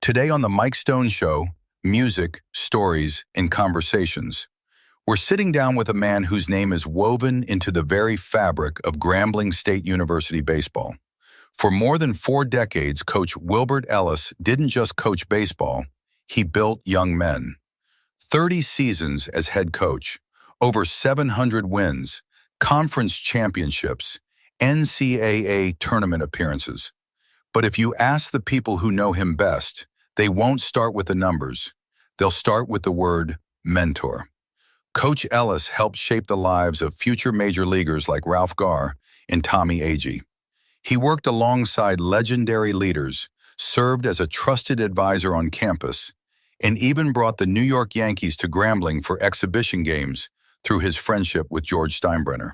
Today on The Mike Stone Show, music, stories, and conversations. We're sitting down with a man whose name is woven into the very fabric of Grambling State University baseball. For more than 4 decades, Coach Wilbert Ellis didn't just coach baseball, he built young men. 30 seasons as head coach, over 700 wins, conference championships, NCAA tournament appearances. But if you ask the people who know him best, they won't start with the numbers. They'll start with the word mentor. Coach Ellis helped shape the lives of future major leaguers like Ralph Garr and Tommy Agee. He worked alongside legendary leaders, served as a trusted advisor on campus, and even brought the New York Yankees to Grambling for exhibition games through his friendship with George Steinbrenner.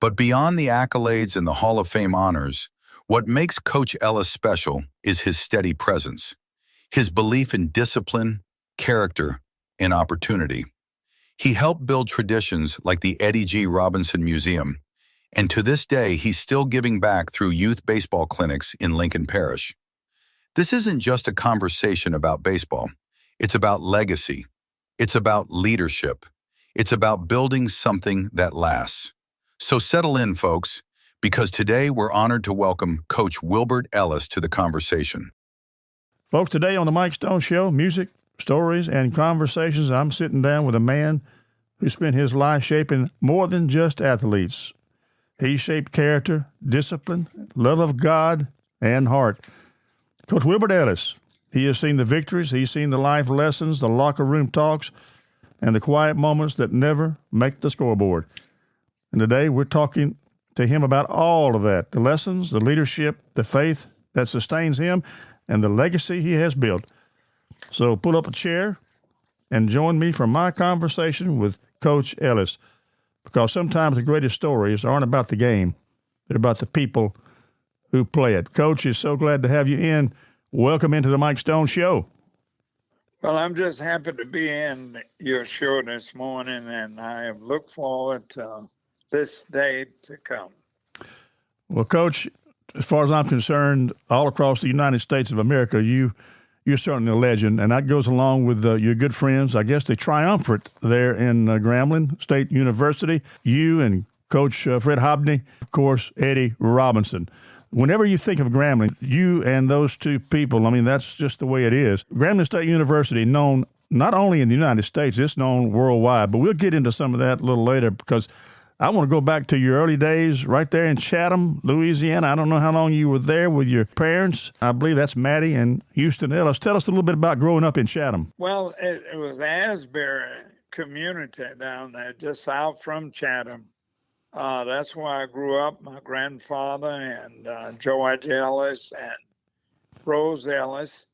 But beyond the accolades and the Hall of Fame honors, what makes Coach Ellis special is his steady presence, his belief in discipline, character, and opportunity. He helped build traditions like the Eddie G. Robinson Museum, and to this day, he's still giving back through youth baseball clinics in Lincoln Parish. This isn't just a conversation about baseball. It's about legacy. It's about leadership. It's about building something that lasts. So settle in, folks, because today we're honored to welcome Coach Wilbert Ellis to the conversation. Folks, today on the Mike Stone Show, music, stories, and conversations, I'm sitting down with a man who spent his life shaping more than just athletes. He shaped character, discipline, love of God, and heart. Coach Wilbert Ellis, he has seen the victories, he's seen the life lessons, the locker room talks, and the quiet moments that never make the scoreboard. And today we're talking to him about all of that, the lessons, the leadership, the faith that sustains him, and the legacy he has built. So pull up a chair and join me for my conversation with Coach Ellis, because sometimes the greatest stories aren't about the game. They're about the people who play it. Coach, is so glad to have you in. Welcome into the Mike Stone Show. Well, I'm just happy to be in your show this morning, and I look forward to this day to come. Well, Coach, as far as I'm concerned, all across the United States of America, you're certainly a legend, and that goes along with your good friends, I guess, the triumvirate there in Grambling State University. You and Coach Fred Hobney, of course, Eddie Robinson. Whenever you think of Grambling, you and those two people, I mean, that's just the way it is. Grambling State University, known not only in the United States, it's known worldwide, but we'll get into some of that a little later, because I want to go back to your early days right there in Chatham, Louisiana. I don't know how long you were there with your parents. I believe that's Maddie and Houston Ellis. Tell us a little bit about growing up in Chatham. Well, it was Asbury community down there, just out from Chatham. That's where I grew up. My grandfather and George Ellis and Rose Ellis,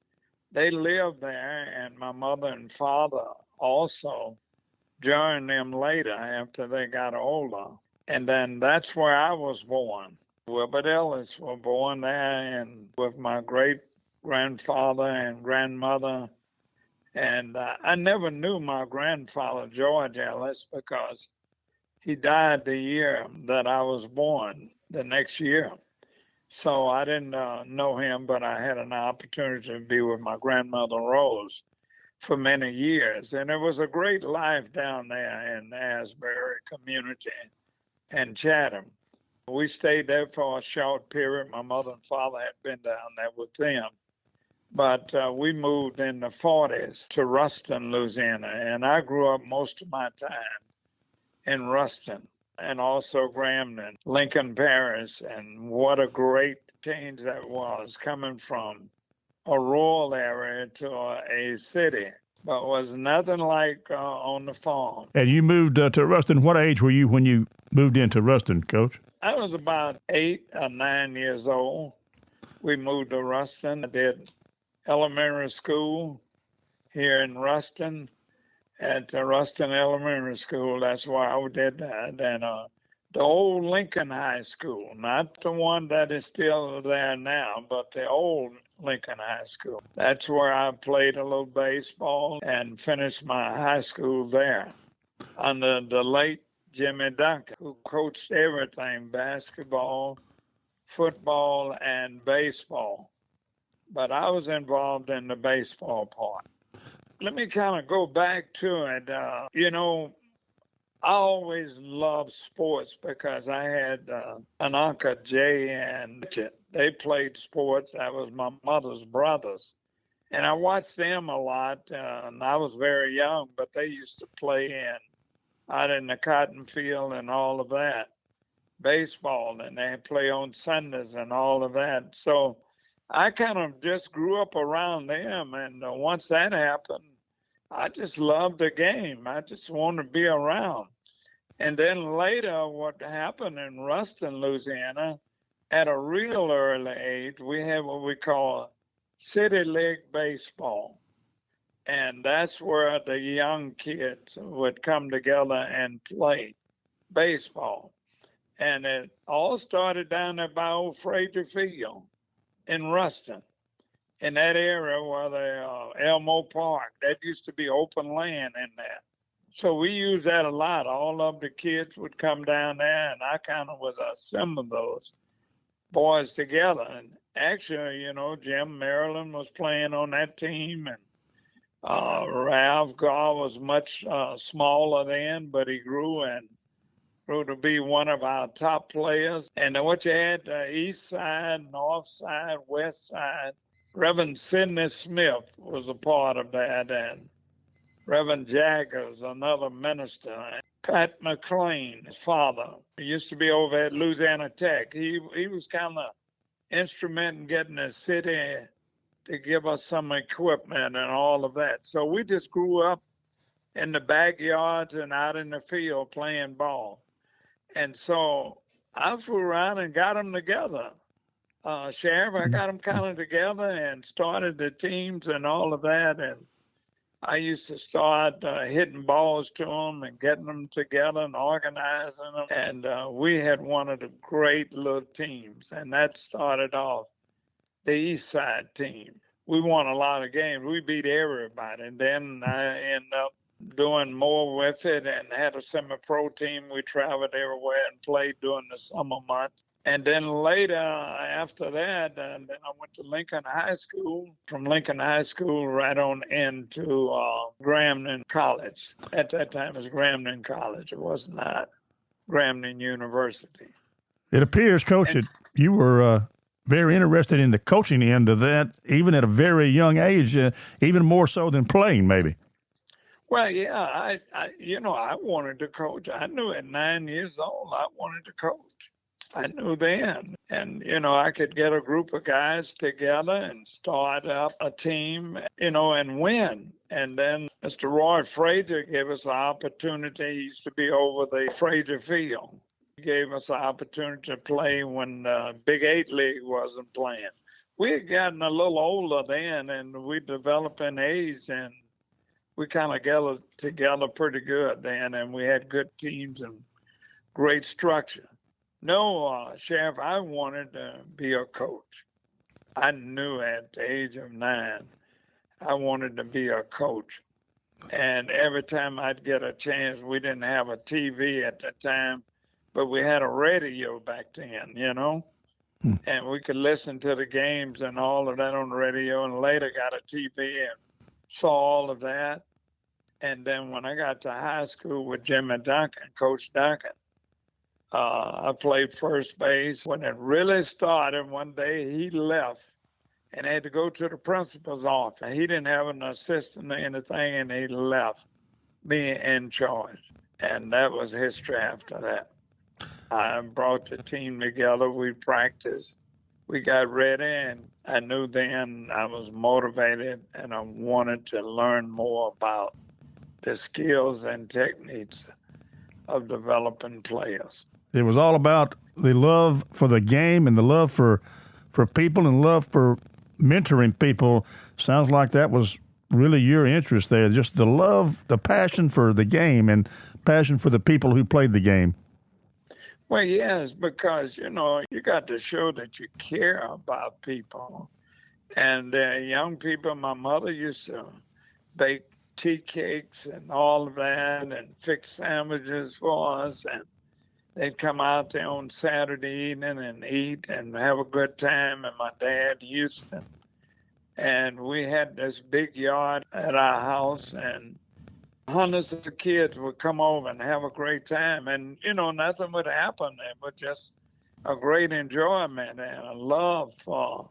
they lived there, and my mother and father also joined them later after they got older. And then that's where I was born. Wilbert Ellis was born there, and with my great-grandfather and grandmother. And I never knew my grandfather, George Ellis, because he died the year that I was born, the next year. So I didn't know him, but I had an opportunity to be with my grandmother, Rose, for many years. And it was a great life down there in the Asbury community and Chatham. We stayed there for a short period. My mother and father had been down there with them. But we moved in the 40s to Ruston, Louisiana. And I grew up most of my time in Ruston and also Grambling, Lincoln Parish. And what a great change that was, coming from a rural area to a city, but was nothing like on the farm. And you moved to Ruston. What age were you when you moved into Ruston, Coach? I was about 8 or 9 years old. We moved to Ruston. I did elementary school here in Ruston at the Ruston Elementary School. That's why I did that. And the old Lincoln High School, not the one that is still there now, but the old Lincoln High School. That's where I played a little baseball and finished my high school there under the late Jimmy Duncan, who coached everything, basketball, football, and baseball. but I was involved in the baseball part. Let me kind of go back to it. I always loved sports because I had an uncle, Jay, and Richard. They played sports. That was my mother's brothers. And I watched them a lot. And I was very young, but they used to play out in the cotton field and all of that, baseball, and they play on Sundays and all of that. So I kind of just grew up around them. And once that happened, I just loved the game. I just wanted to be around. And then later, what happened in Ruston, Louisiana, at a real early age, we had what we call City League Baseball. And that's where the young kids would come together and play baseball. And it all started down there by Old Frazier Field in Ruston, in that area where the Elmo Park, that used to be open land in there. So we used that a lot. All of the kids would come down there, and I kind of was assembling those boys together. And actually, Jim Maryland was playing on that team, and Ralph Gar was much smaller then, but he grew to be one of our top players. And what you had, east side, north side, west side, Reverend Sidney Smith was a part of that, and Reverend Jaggers, another minister. Pat McLean, his father, he used to be over at Louisiana Tech. He was kind of instrumental in getting the city to give us some equipment and all of that. So we just grew up in the backyards and out in the field playing ball. And so I flew around and got them together. Sheriff, I got them kind of together and started the teams and all of that. And I used to start hitting balls to them and getting them together and organizing them. And we had one of the great little teams. And that started off the East Side team. We won a lot of games. We beat everybody. And then I ended up doing more with it and had a semi-pro team. We traveled everywhere and played during the summer months. And then later, after that, then I went to Lincoln High School. From Lincoln High School, right on into Grambling College. At that time, it was Grambling College. It was not Grambling University. It appears, Coach, that you were very interested in the coaching end of that, even at a very young age, even more so than playing, maybe. Well, yeah, I wanted to coach. I knew at 9 years old I wanted to coach. I knew then. And, I could get a group of guys together and start up a team, and win. And then Mr. Roy Frazier gave us an opportunity. He used to be over the Frazier Field. He gave us an opportunity to play when the Big 8 League wasn't playing. We had gotten a little older then, and we developed in age, and we kind of gathered together pretty good then, and we had good teams and great structure. No, Sheriff, I wanted to be a coach. I knew at the age of 9, I wanted to be a coach. And every time I'd get a chance, we didn't have a TV at that time, but we had a radio back then, and we could listen to the games and all of that on the radio, and later got a TV and saw all of that. And then when I got to high school with Jimmy Duncan, Coach Duncan, I played first base. When it really started, one day he left and had to go to the principal's office. He didn't have an assistant or anything, and he left me in charge. And that was history after that. I brought the team together. We practiced. We got ready, and I knew then I was motivated, and I wanted to learn more about the skills and techniques of developing players. It was all about the love for the game and the love for people and love for mentoring people. Sounds like that was really your interest there, just the love, the passion for the game and passion for the people who played the game. Well, yes, because, you got to show that you care about people. And young people, my mother used to bake tea cakes and all of that and fix sandwiches for us. And they'd come out there on Saturday evening and eat and have a good time. And my dad, Houston, And we had this big yard at our house, and hundreds of kids would come over and have a great time. And, nothing would happen. It was just a great enjoyment and a love for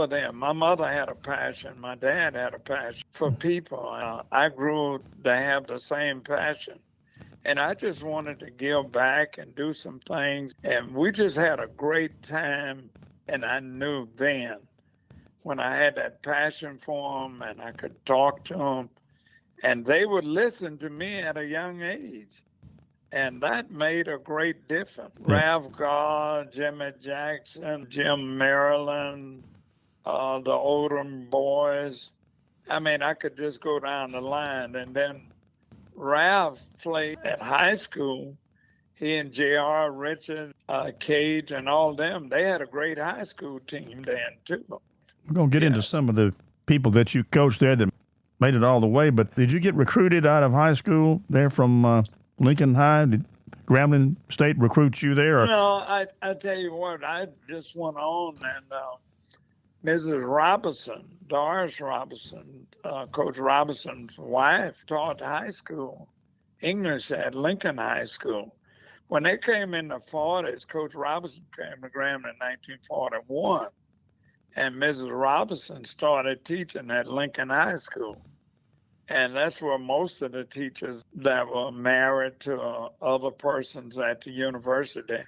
them. My mother had a passion. My dad had a passion for people. I grew to have the same passion. And I just wanted to give back and do some things. And we just had a great time. And I knew then, when I had that passion for them and I could talk to them, and they would listen to me at a young age. And that made a great difference. Ralph Garr, Jimmy Jackson, Jim Maryland, the Odom boys. I mean, I could just go down the line. And then Ralph played at high school. He and J.R. Richard, Cage, and all them, they had a great high school team then, too. We're going to get into some of the people that you coached there that made it all the way, but did you get recruited out of high school there from Lincoln High? Did Grambling State recruit you there? Or? No, I tell you what, I just went on, and Mrs. Robinson, Doris Robinson, Coach Robinson's wife, taught high school English at Lincoln High School. When they came in the 40s, Coach Robinson came to Grambling in 1941. And Mrs. Robinson started teaching at Lincoln High School. And that's where most of the teachers that were married to other persons at the university,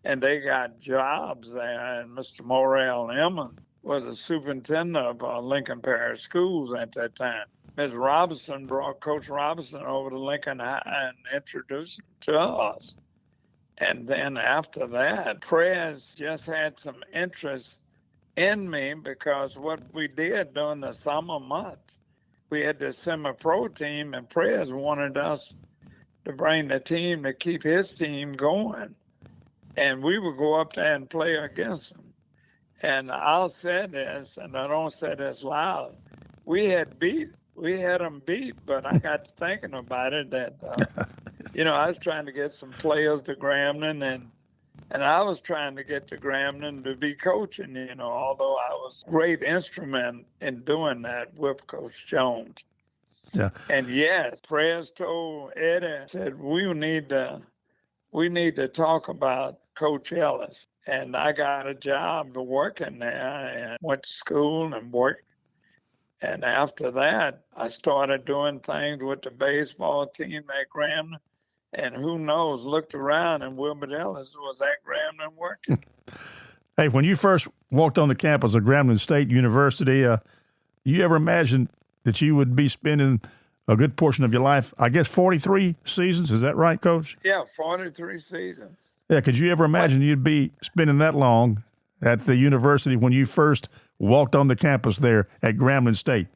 and they got jobs there. And Mr. Morrell Emmons was the superintendent of Lincoln Parish Schools at that time. Ms. Robinson brought Coach Robinson over to Lincoln High and introduced him to us. And then after that, Prez just had some interest in me, because what we did during the summer months, we had the semi-pro team, and Prez wanted us to bring the team to keep his team going. And we would go up there and play against them. And I'll say this, and I don't say this loud, we had them beat, but I got to thinking about it that, I was trying to get some players to Grambling, and I was trying to get to Grambling to be coaching, although I was a great instrument in doing that with Coach Jones. Yeah. And yes, Prez told Eddie, said, we need to talk about Coach Ellis. And I got a job to work in there and went to school and worked. And after that, I started doing things with the baseball team at Grambling. And who knows, looked around and Wilbert Ellis was at Grambling working. Hey, when you first walked on the campus of Grambling State University, you ever imagined that you would be spending a good portion of your life, I guess 43 seasons, is that right, Coach? Yeah, 43 seasons. Yeah, could you ever imagine you'd be spending that long at the university when you first walked on the campus there at Grambling State?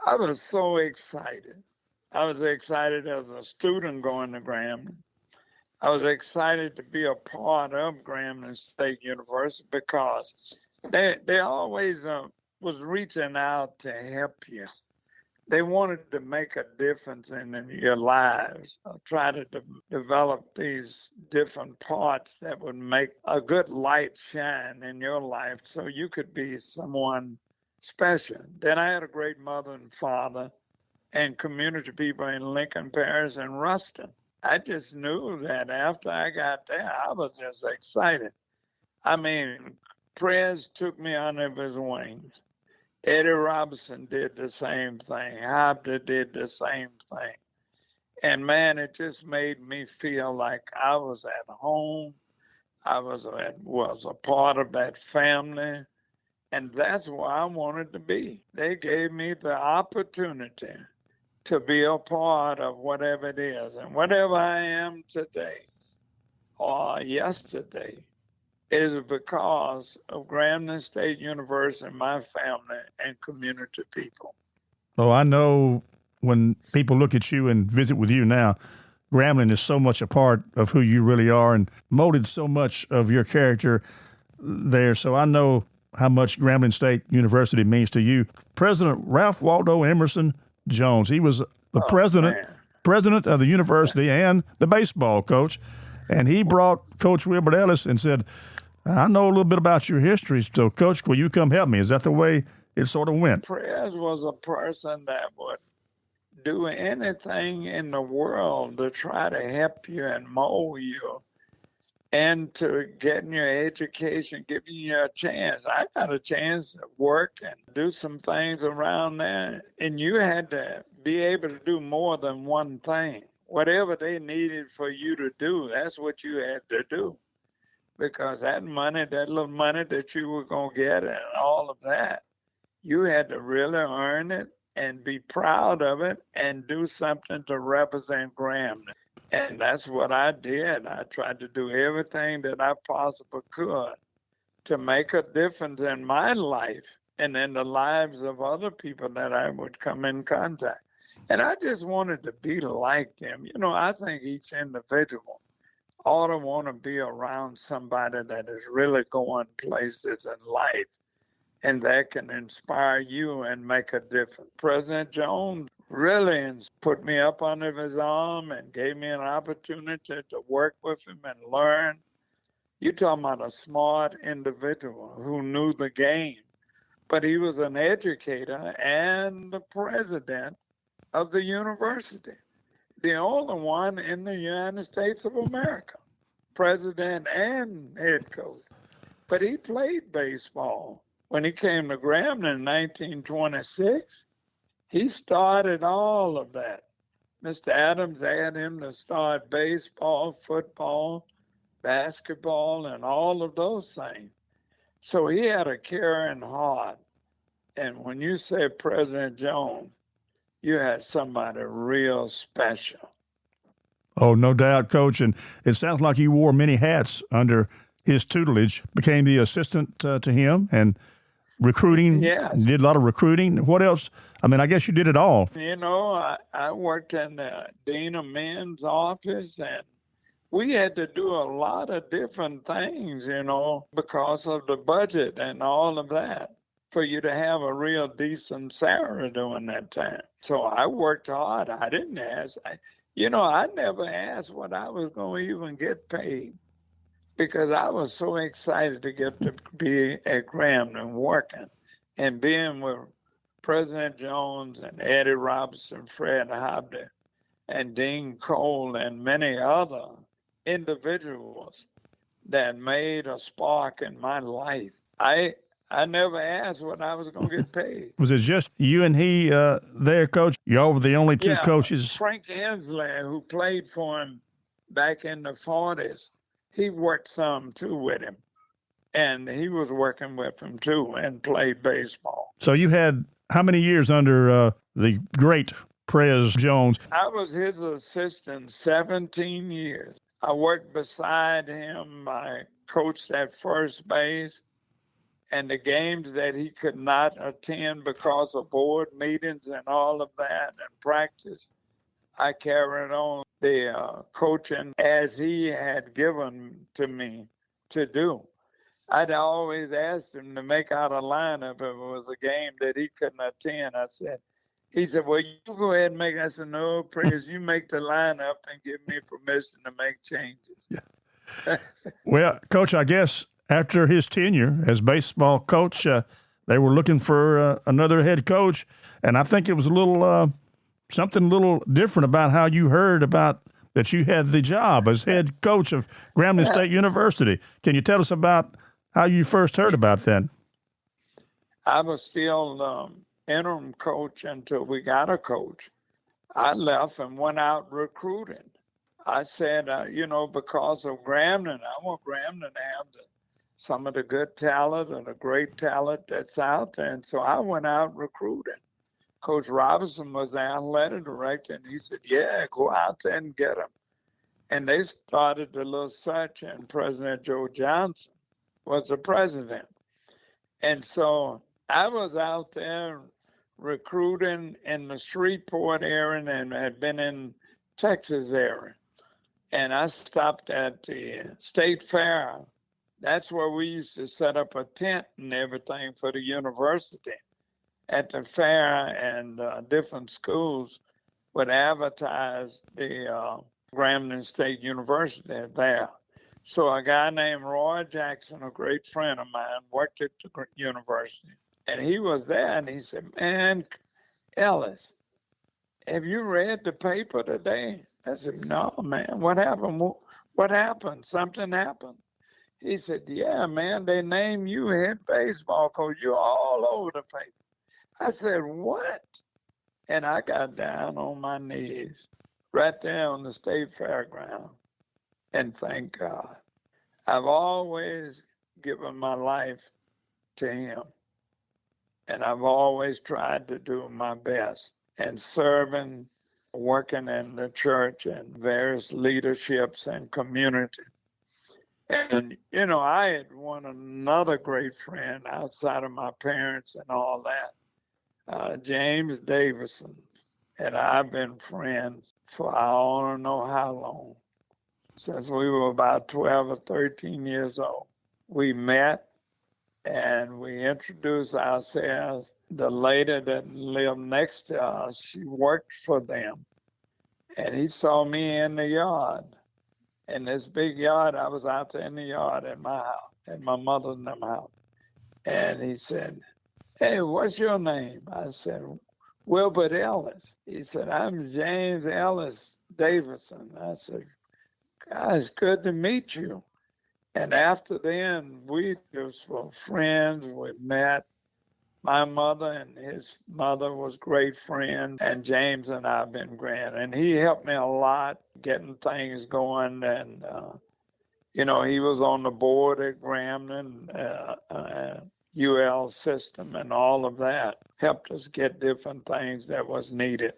I was so excited. I was excited as a student going to Grambling. I was excited to be a part of Grambling State University because they always was reaching out to help you. They wanted to make a difference in your lives, try to develop these different parts that would make a good light shine in your life so you could be someone special. Then I had a great mother and father and community people in Lincoln Parish and Ruston. I just knew that after I got there, I was just excited. I mean, Prez took me under his wings. Eddie Robinson did the same thing. Hobder did the same thing. And man, it just made me feel like I was at home. I was a part of that family. And that's where I wanted to be. They gave me the opportunity to be a part of whatever it is. And whatever I am today or yesterday is because of Grambling State University, my family, and community people. Oh, I know when people look at you and visit with you now, Grambling is so much a part of who you really are and molded so much of your character there. So I know how much Grambling State University means to you. President Ralph Waldo Emerson Jones, he was the president of the university and the baseball coach, and he brought Coach Wilbert Ellis and said, I know a little bit about your history, so Coach, will you come help me? Is that the way it sort of went. Prez was a person that would do anything in the world to try to help you and mold you into getting your education, giving you a chance. I got a chance to work and do some things around there, and you had to be able to do more than one thing. Whatever they needed for you to do, that's what you had to do. Because that money, that little money that you were going to get and all of that, you had to really earn it and be proud of it and do something to represent Grambling. And that's what I did. I tried to do everything that I possibly could to make a difference in my life and in the lives of other people that I would come in contact. And I just wanted to be like them. You know, I think each individual ought to want to be around somebody that is really going places in life and that can inspire you and make a difference. President Jones really put me up under his arm and gave me an opportunity to work with him and learn. You're talking about a smart individual who knew the game, but he was an educator and the president of the university, the only one in the United States of America, president and head coach. But he played baseball. When he came to Grambling in 1926, he started all of that. Mr. Adams asked him to start baseball, football, basketball, and all of those things. So he had a caring heart. And when you say President Jones, you had somebody real special. Oh, no doubt, Coach. And it sounds like you wore many hats under his tutelage, became the assistant to him and recruiting. Yes. Did a lot of recruiting. What else? I mean, I guess you did it all. You know, I worked in the Dean of Men's office, and we had to do a lot of different things, you know, because of the budget and all of that, for you to have a real decent salary during that time. So I worked hard. I didn't ask. I never asked what I was going to even get paid because I was so excited to get to be at Grambling working and being with President Jones and Eddie Robertson, Fred Hobden, and Dean Cole, and many other individuals that made a spark in my life. I never asked what I was going to get paid. Was it just you and he there, Coach? Y'all were the only two coaches? Frank Hensley, who played for him back in the 40s, he worked some, too, with him. And he was working with him, too, and played baseball. So you had how many years under the great Prez Jones? I was his assistant 17 years. I worked beside him. I coached at first base. And the games that he could not attend because of board meetings and all of that and practice, I carried on the coaching as he had given to me to do. I'd always asked him to make out a lineup if it was a game that he couldn't attend. He said, well, you go ahead and make it. I said, no, Prez, you make the lineup and give me permission to make changes. Yeah. Well, Coach, I guess after his tenure as baseball coach, they were looking for another head coach, and I think it was something a little different about how you heard about that you had the job as head coach of Grambling State University. Can you tell us about how you first heard about that? I was still interim coach until we got a coach. I left and went out recruiting. I said, because of Grambling, I want Grambling to have some of the good talent and the great talent that's out there. And so I went out recruiting. Coach Robinson was the athletic director, and he said, yeah, go out there and get them. And they started the little search, and President Joe Johnson was the president. And so I was out there recruiting in the Shreveport area and had been in Texas area. And I stopped at the State Fair. That's where we used to set up a tent and everything for the university. At the fair, and different schools would advertise the Grambling State University there. So a guy named Roy Jackson, a great friend of mine, worked at the university. And he was there, and he said, "Man, Ellis, have you read the paper today?" I said, "No, man. What happened? What happened? Something happened." He said, "Yeah, man, they named you head baseball coach. You're all over the paper." I said, "What?" And I got down on my knees right there on the state fairground and thank God. I've always given my life to him, and I've always tried to do my best and serving, working in the church and various leaderships and community. And, I had won another great friend outside of my parents and all that, James Davison. And I've been friends for I don't know how long, since we were about 12 or 13 years old. We met and we introduced ourselves. The lady that lived next to us, she worked for them. And he saw me in the yard. In this big yard, I was out there in the yard at my house, at my mother's house. And he said, "Hey, what's your name?" I said, "Wilbert Ellis." He said, "I'm James Ellis Davison." I said, "God, it's good to meet you." And after then, we just were friends. We met. My mother and his mother was great friends, and James and I have been great. And he helped me a lot getting things going. And, he was on the board at Grambling, UL system and all of that. Helped us get different things that was needed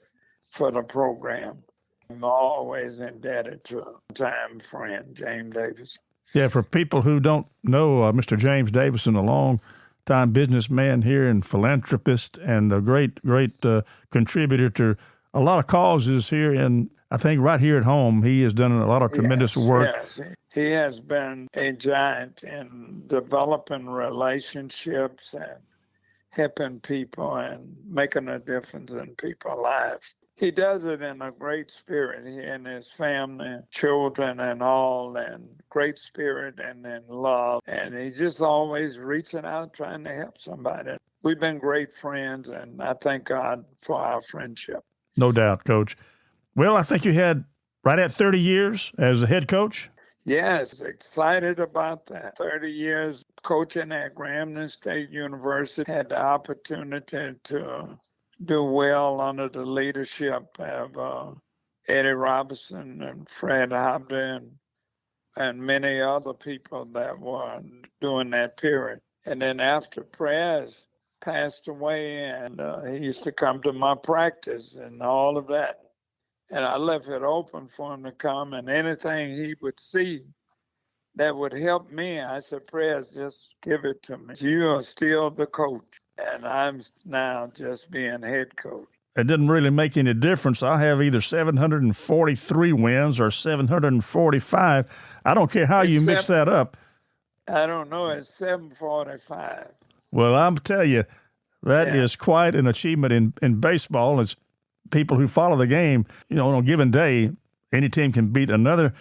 for the program. I'm always indebted to a time friend, James Davis. Yeah, for people who don't know Mr. James Davison, a long-time businessman here and philanthropist and a great contributor to a lot of causes here. And I think right here at home, he has done a lot of tremendous work. Yes, he has been a giant in developing relationships and helping people and making a difference in people's lives. He does it in a great spirit. He and his family, children and all, and great spirit and in love. And he's just always reaching out, trying to help somebody. We've been great friends, and I thank God for our friendship. No doubt, Coach. Well, I think you had right at 30 years as a head coach. Yes, excited about that. 30 years coaching at Grambling State University. Had the opportunity to do well under the leadership of Eddie Robinson and Fred Hobden and many other people that were during that period. And then after Prez passed away, and he used to come to my practice and all of that. And I left it open for him to come, and anything he would see that would help me, I said, "Prez, just give it to me. You are still the coach, and I'm now just being head coach." It didn't really make any difference. I have either 743 wins or 745. I don't care how you mix that up. I don't know. It's 745. Well, I'm telling you, that is quite an achievement in baseball. It's people who follow the game, on a given day, any team can beat another.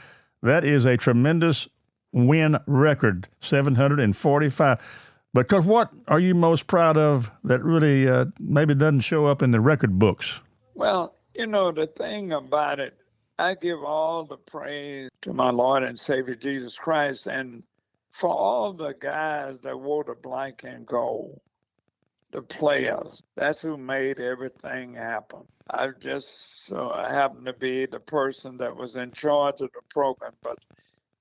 That is a tremendous win record, 745. Because what are you most proud of that really maybe doesn't show up in the record books? Well, the thing about it, I give all the praise to my Lord and Savior Jesus Christ, and for all the guys that wore the black and gold, the players. That's who made everything happen. I just happened to be the person that was in charge of the program, but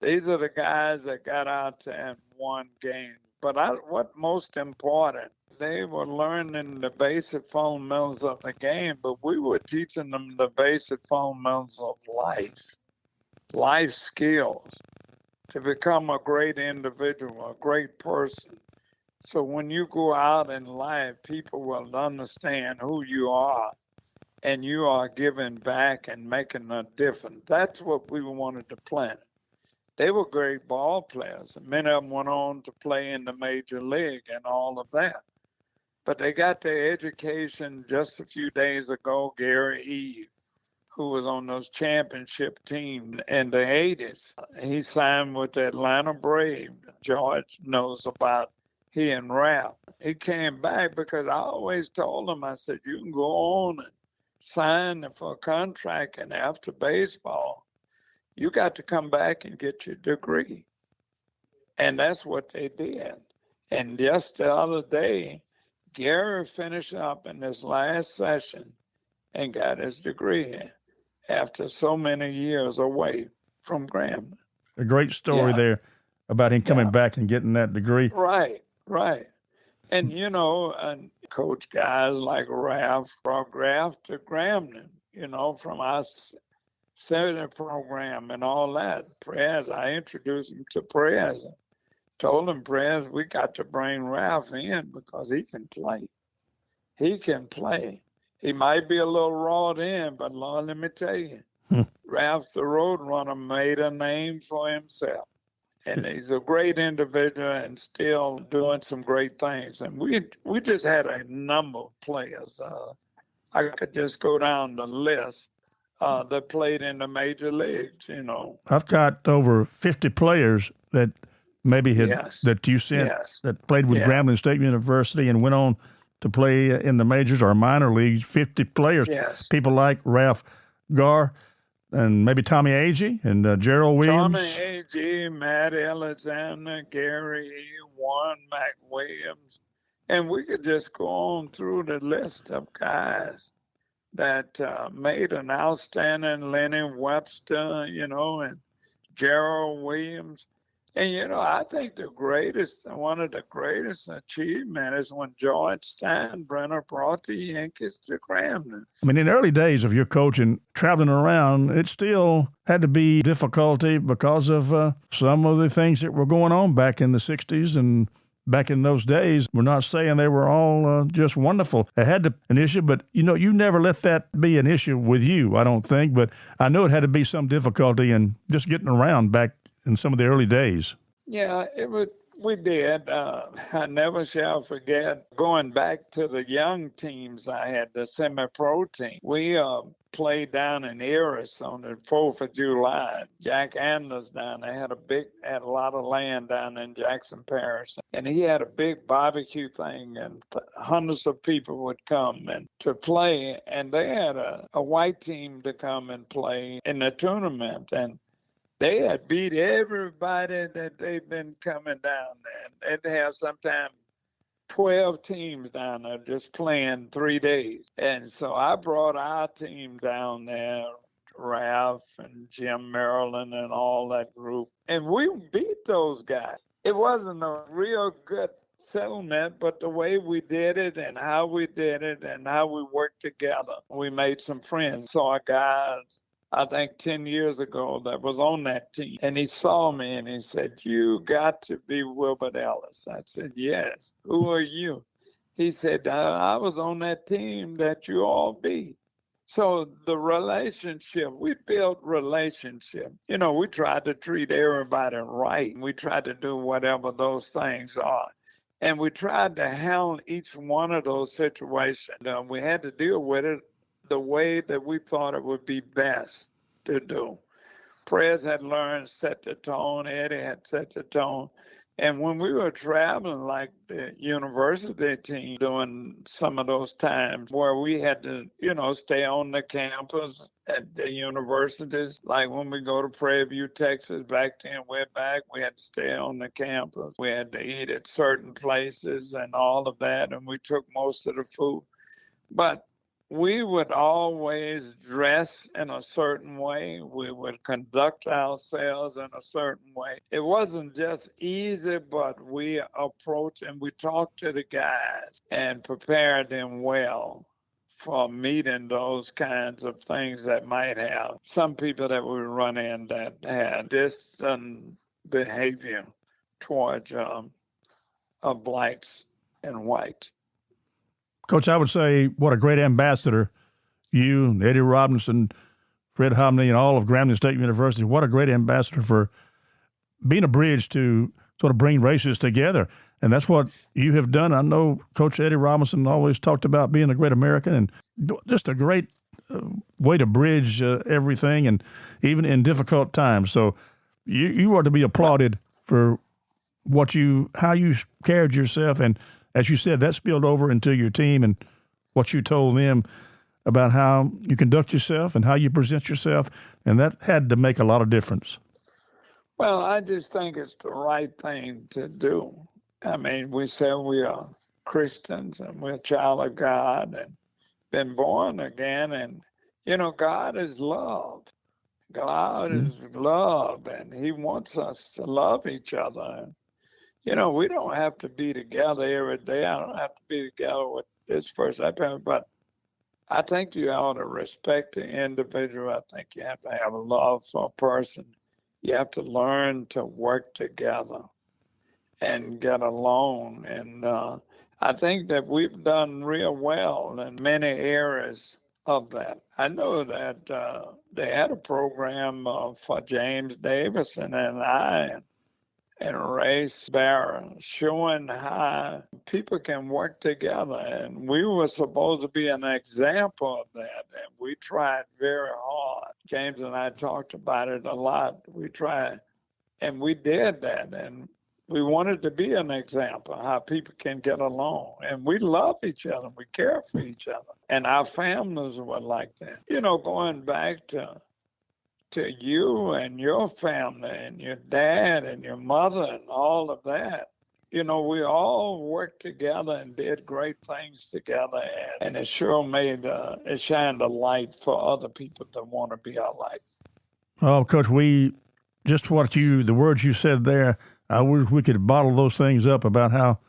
these are the guys that got out there and won games. But what most important, they were learning the basic fundamentals of the game, but we were teaching them the basic fundamentals of life skills, to become a great individual, a great person. So when you go out in life, people will understand who you are, and you are giving back and making a difference. That's what we wanted to plant. They were great ball players. Many of them went on to play in the major league and all of that. But they got their education just a few days ago. Gary Eve, who was on those championship teams in the 80s, he signed with the Atlanta Braves. George knows about he and Ralph. He came back because I always told him, I said, you can go on and sign for a contract, and after baseball, you got to come back and get your degree. And that's what they did. And just the other day, Gary finished up in his last session and got his degree after so many years away from Grambling. A great story there about him coming back and getting that degree. Right. And, and coach guys like Ralph brought Ralph to Grambling, from our seminary program and all that. Prez, I introduced him to Prez. Told him, Prez, we got to bring Ralph in because he can play. He can play. He might be a little raw in, but Lord, let me tell you, Ralph the Roadrunner made a name for himself. And he's a great individual and still doing some great things. And we just had a number of players. I could just go down the list that played in the major leagues, I've got over 50 players that maybe that you sent that played with Grambling State University and went on to play in the majors or minor leagues. 50 players. Yes. People like Ralph Garr and maybe Tommy Agee and Gerald Williams. Tommy Agee, Matt Alexander, Gary, Warren McWilliams. And we could just go on through the list of guys that made an outstanding, Lenny Webster, and Gerald Williams. And, I think one of the greatest achievements is when George Steinbrenner brought the Yankees to Grambling. I mean, in the early days of your coaching, traveling around, it still had to be difficulty because of some of the things that were going on back in the 60s and back in those days. We're not saying they were all just wonderful. It had an issue, but, you never let that be an issue with you, I don't think. But I know it had to be some difficulty in just getting around back in some of the early days. Yeah, we did. I never shall forget going back to the young teams I had, the semi-pro team. We played down in Eris on the 4th of July. Jack Andrews down there had a lot of land down in Jackson Parish. And he had a big barbecue thing, and hundreds of people would come and to play. And they had a white team to come and play in the tournament. And they had beat everybody that they've been coming down there. They'd have sometimes 12 teams down there just playing 3 days. And so I brought our team down there, Ralph and Jim Maryland and all that group. And we beat those guys. It wasn't a real good settlement, but the way we did it and how we did it and how we worked together, we made some friends. So our guys, I think 10 years ago, that was on that team. And he saw me and he said, you got to be Wilbert Ellis. I said, yes. Who are you? He said, I was on that team that you all beat. So the relationship, we built relationship. We tried to treat everybody right. We tried to do whatever those things are. And we tried to handle each one of those situations. We had to deal with it the way that we thought it would be best to do. Prez had learned set the tone. Eddie had set the tone. And when we were traveling like the university team during some of those times where we had to, stay on the campus at the universities, like when we go to Prairie View, Texas, back then, way back, we had to stay on the campus. We had to eat at certain places and all of that, and we took most of the food. But we would always dress in a certain way. We would conduct ourselves in a certain way. It wasn't just easy, but we approached and we talked to the guys and prepared them well for meeting those kinds of things that might have. Some people that we run in that had distant behavior towards blacks and whites. Coach, I would say what a great ambassador you, Eddie Robinson, Fred Homney, and all of Grambling State University. What a great ambassador for being a bridge to sort of bring races together. And that's what you have done. I know Coach Eddie Robinson always talked about being a great American, and just a great way to bridge everything, and even in difficult times. So you are to be applauded for how you carried yourself, and as you said, that spilled over into your team and what you told them about how you conduct yourself and how you present yourself, and that had to make a lot of difference. Well, I just think it's the right thing to do. I mean, we say we are Christians and we're a child of God and been born again. And, God is love. God is love, and He wants us to love each other. And, we don't have to be together every day. I don't have to be together with this person, but I think you ought to respect the individual. I think you have to have a love for a person. You have to learn to work together and get along. And I think that we've done real well in many areas of that. I know that they had a program for James Davison and I and Ray Barron showing how people can work together. And we were supposed to be an example of that. And we tried very hard. James and I talked about it a lot. We tried, and we did that. And we wanted to be an example of how people can get along. And we love each other. We care for each other. And our families were like that. Going back to you and your family and your dad and your mother and all of that. We all worked together and did great things together. And it sure it shined a light for other people that want to be our light. Oh, Coach, the words you said there, I wish we could bottle those things up about how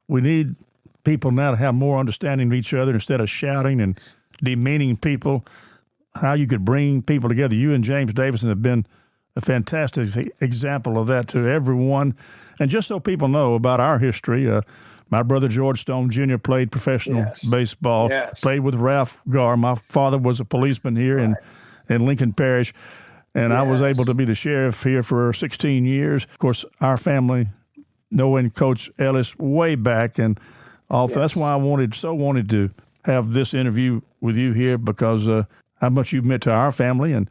we need people now to have more understanding of each other instead of shouting and demeaning people. How you could bring people together. You and James Davison have been a fantastic example of that to everyone. And just so people know about our history, my brother George Stone Jr. played professional baseball, played with Ralph Garr. My father was a policeman here in Lincoln Parish, and I was able to be the sheriff here for 16 years. Of course, our family knowing Coach Ellis way back, and that's why I wanted to have this interview with you here, because how much you've meant to our family, and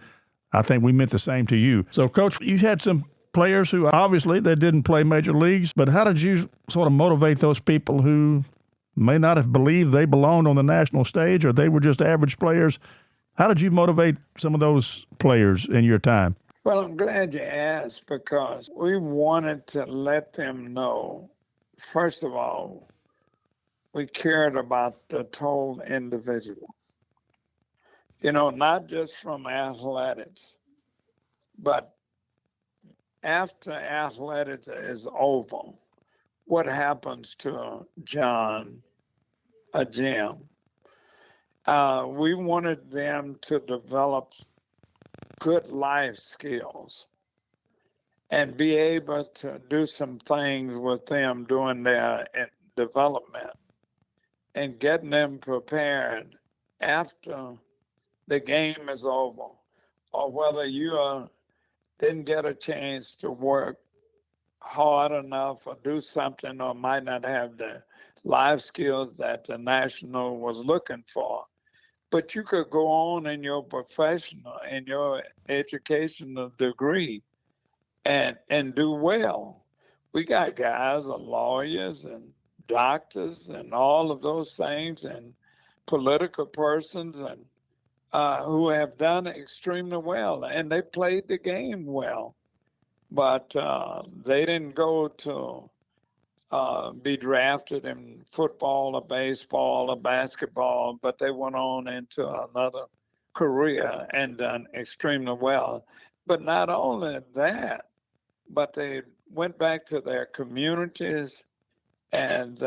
I think we meant the same to you. So, Coach, you had some players who obviously they didn't play major leagues, but how did you sort of motivate those people who may not have believed they belonged on the national stage or they were just average players? How did you motivate some of those players in your time? Well, I'm glad you asked, because we wanted to let them know, first of all, we cared about the total individual. Not just from athletics, but after athletics is over, what happens to John, a Jim? We wanted them to develop good life skills and be able to do some things with them during their development and getting them prepared after the game is over, or whether you didn't get a chance to work hard enough or do something, or might not have the life skills that the national was looking for. But you could go on in your professional, in your educational degree and do well. We got guys, lawyers and doctors and all of those things, and political persons, and who have done extremely well, and they played the game well, but they didn't go to be drafted in football or baseball or basketball, but they went on into another career and done extremely well. But not only that, but they went back to their communities, and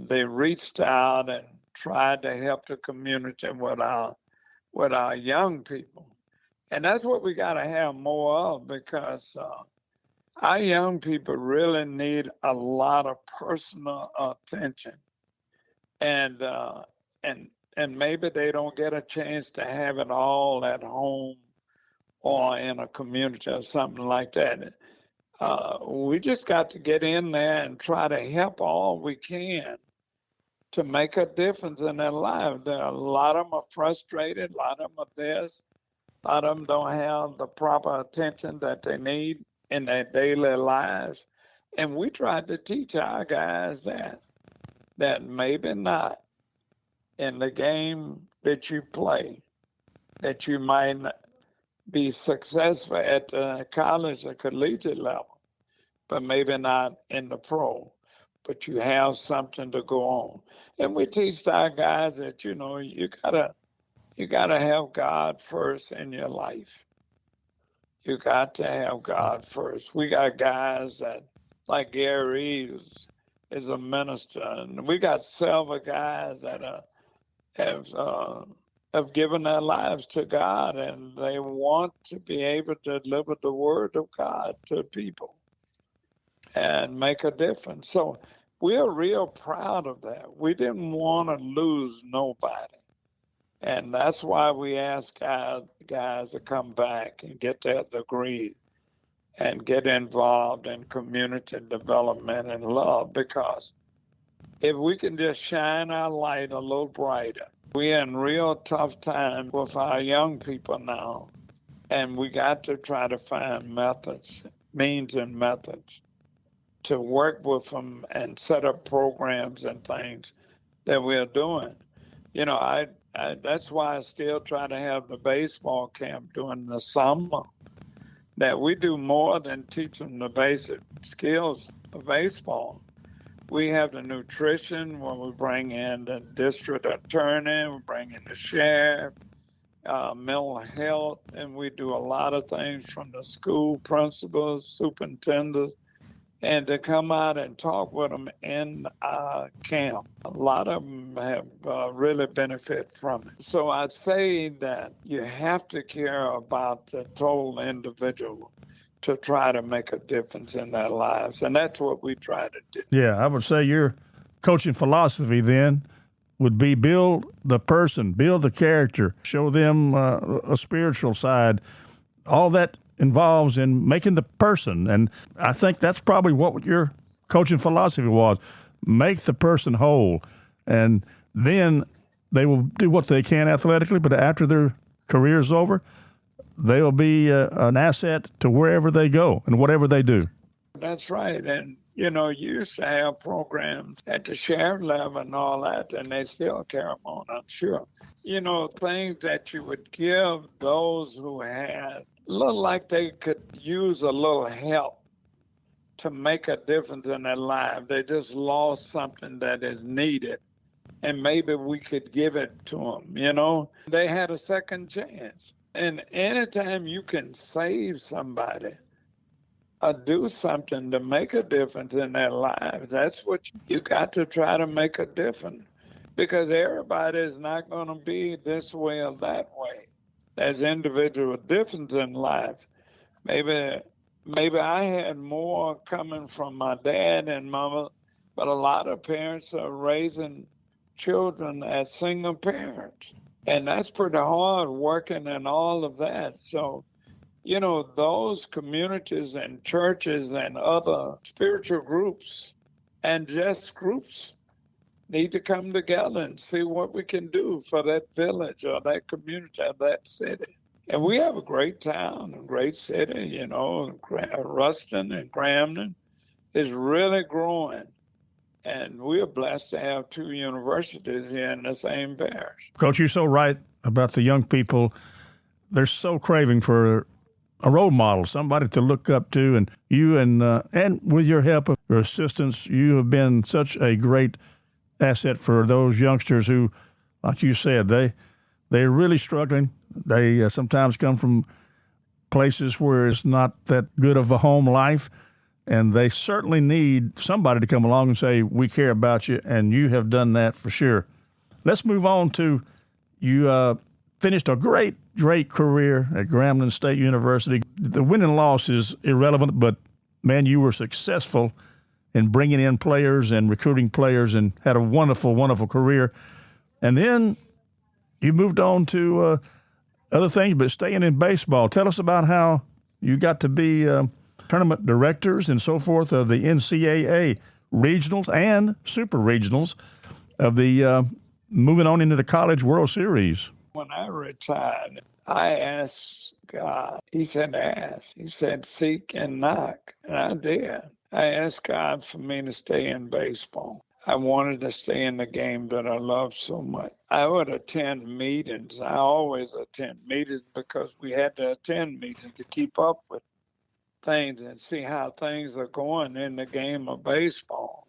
they reached out and tried to help the community with our young people. And that's what we got to have more of, because our young people really need a lot of personal attention. And maybe they don't get a chance to have it all at home or in a community or something like that. We just got to get in there and try to help all we can to make a difference in their lives. A lot of them are frustrated, a lot of them are this, a lot of them don't have the proper attention that they need in their daily lives. And we tried to teach our guys that maybe not in the game that you play, that you might not be successful at the college or collegiate level, but maybe not in the pro, but you have something to go on. And we teach our guys that, you know, you gotta have God first in your life. You got to have God first. We got guys that, like Gary is a minister, and we got several guys that have given their lives to God, and they want to be able to deliver the word of God to people and make a difference. So we're real proud of that. We didn't want to lose nobody. And that's why we ask guys to come back and get their degree and get involved in community development and love, because if we can just shine our light a little brighter, we're in real tough time with our young people now, and we got to try to find means and methods to work with them and set up programs and things that we're doing. You know, that's why I still try to have the baseball camp during the summer, that we do more than teach them the basic skills of baseball. We have the nutrition when we bring in the district attorney, we bring in the sheriff, mental health, and we do a lot of things from the school principals, superintendents, and to come out and talk with them in our camp. A lot of them have really benefit from it. So I'd say that you have to care about the total individual to try to make a difference in their lives. And that's what we try to do. Yeah, I would say your coaching philosophy then would be build the person, build the character, show them a spiritual side. All that involves in making the person. And I think that's probably what your coaching philosophy was. Make the person whole. And then they will do what they can athletically, but after their career is over, they will be an asset to wherever they go and whatever they do. That's right. And, you know, you used to have programs at the sheriff level and all that, and they still carry them on, I'm sure. You know, things that you would give those who had look like they could use a little help to make a difference in their life. They just lost something that is needed, and maybe we could give it to them, you know? They had a second chance. And anytime you can save somebody or do something to make a difference in their lives, that's what you got to try to make a difference, because everybody is not going to be this way or that way. There's individual difference in life. Maybe I had more coming from my dad and mama, but a lot of parents are raising children as single parents. And that's pretty hard working and all of that. So, you know, those communities and churches and other spiritual groups and just groups need to come together and see what we can do for that village or that community or that city. And we have a great town, a great city, you know. Ruston and Grambling is really growing. And we're blessed to have two universities here in the same parish. Coach, you're so right about the young people. They're so craving for a role model, somebody to look up to. And you and with your help, your assistance, you have been such a great asset for those youngsters who, like you said, they're really struggling. They sometimes come from places where it's not that good of a home life, and they certainly need somebody to come along and say, we care about you, and you have done that for sure. Let's move on to you finished a great career at Grambling State University. The win and loss is irrelevant, but, man, you were successful in bringing in players and recruiting players and had a wonderful, wonderful career. And then you moved on to other things, but staying in baseball. Tell us about how you got to be tournament directors and so forth of the NCAA regionals and super regionals of the moving on into the College World Series. When I retired, I asked God. He said, ask. He said, seek and knock. And I did. I asked God for me to stay in baseball. I wanted to stay in the game that I love so much. I would attend meetings. I always attend meetings because we had to attend meetings to keep up with things and see how things are going in the game of baseball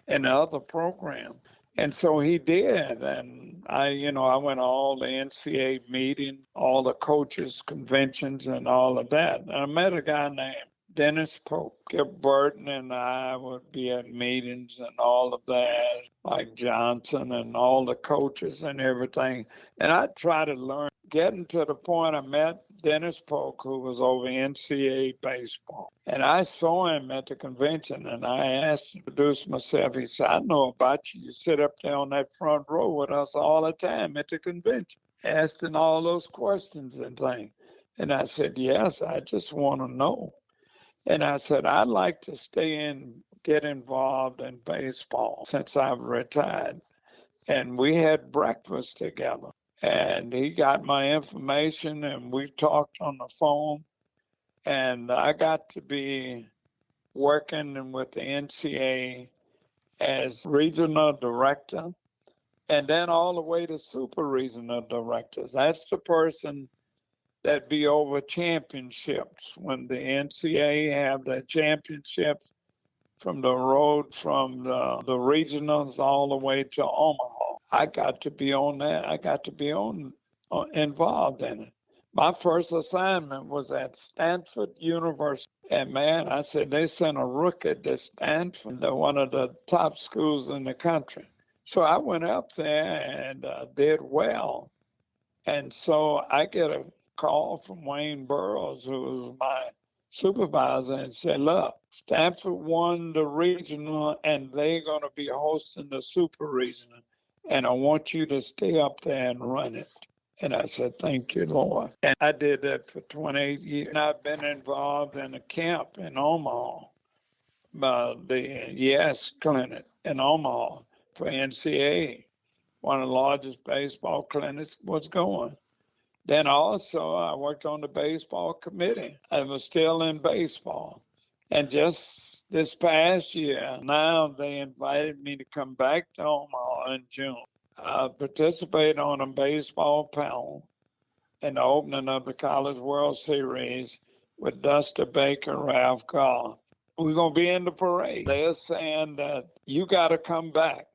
and other programs. And so he did. And I went to all the NCAA meetings, all the coaches' conventions and all of that. And I met a guy named Dennis Polk. Skip Burton and I would be at meetings and all of that, like Johnson and all the coaches and everything. And I try to learn, getting to the point I met Dennis Polk, who was over NCAA baseball. And I saw him at the convention and I asked him to introduce myself. He said, I know about you. You sit up there on that front row with us all the time at the convention, asking all those questions and things. And I said, yes, I just want to know. And I said, I'd like to get involved in baseball since I've retired. And we had breakfast together. And he got my information and we talked on the phone. And I got to be working with the NCAA as regional director and then all the way to super regional directors. That's the person that be over championships. When the NCAA have the championships from the road, from the regionals all the way to Omaha. I got to be on that. I got to be involved in it. My first assignment was at Stanford University. And man, I said, they sent a rookie to Stanford, one of the top schools in the country. So I went up there and did well. And so I get a call from Wayne Burroughs, who was my supervisor, and said, look, Stanford won the regional and they're going to be hosting the super regional. And I want you to stay up there and run it. And I said, thank you, Lord. And I did that for 28 years. And I've been involved in a camp in Omaha, the YES Clinic in Omaha for NCAA. One of the largest baseball clinics was going. Then also I worked on the baseball committee. I was still in baseball. And just this past year, now they invited me to come back to Omaha in June. I participated on a baseball panel in the opening of the College World Series with Dusty Baker, Ralph Goff. We're going to be in the parade. They're saying that you got to come back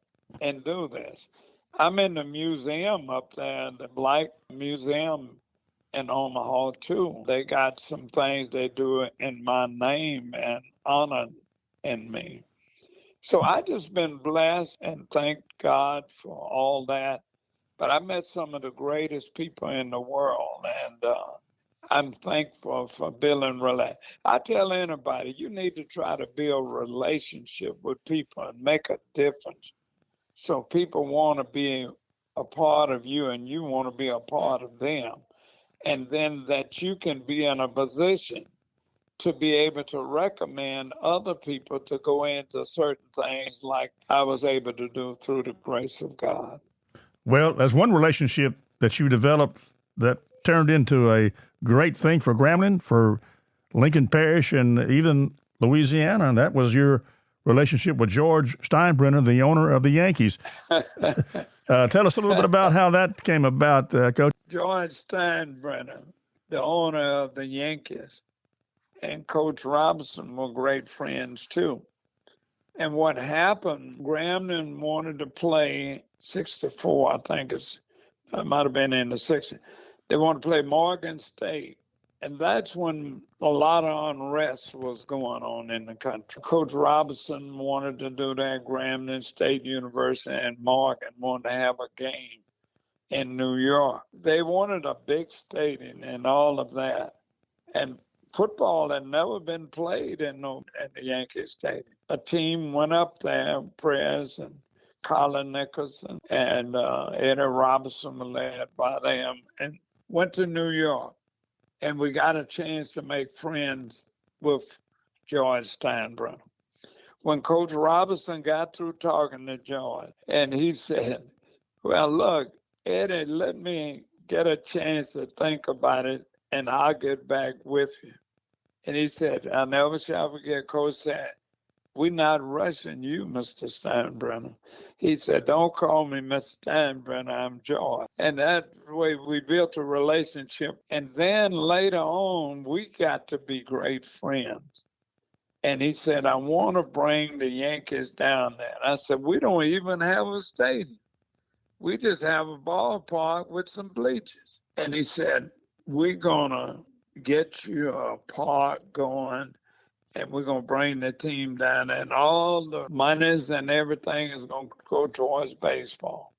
and do this. I'm in the museum up there, the Black Museum in Omaha, too. They got some things they do in my name and honor in me. So I just been blessed and thank God for all that. But I met some of the greatest people in the world, and I'm thankful for building relationship. I tell anybody, you need to try to build relationship with people and make a difference. So people want to be a part of you and you want to be a part of them. And then that you can be in a position to be able to recommend other people to go into certain things like I was able to do through the grace of God. Well, there's one relationship that you developed that turned into a great thing for Grambling, for Lincoln Parish, and even Louisiana, and that was your relationship with George Steinbrenner, the owner of the Yankees. Tell us a little bit about how that came about, Coach. George Steinbrenner, the owner of the Yankees, and Coach Robinson were great friends too. And what happened, Grambling wanted to play 64, I think it might have been in the 60s. They wanted to play Morgan State. And that's when a lot of unrest was going on in the country. Coach Robinson wanted to do that, Grambling State University, and Morgan wanted to have a game in New York. They wanted a big stadium and all of that. And football had never been played at the Yankee Stadium. A team went up there, Prez and Colin Nicholson and Eddie Robinson were led by them, and went to New York. And we got a chance to make friends with George Steinbrenner. When Coach Robinson got through talking to George, and he said, well, look, Eddie, let me get a chance to think about it, and I'll get back with you. And he said, I'll never shall forget, Coach said, "We're not rushing you, Mr. Steinbrenner." He said, "Don't call me Mr. Steinbrenner, I'm George." And that way we built a relationship. And then later on, we got to be great friends. And he said, "I want to bring the Yankees down there." And I said, "We don't even have a stadium. We just have a ballpark with some bleachers." And he said, "We're going to get you a park going, and we're going to bring the team down, and all the monies and everything is going to go towards baseball."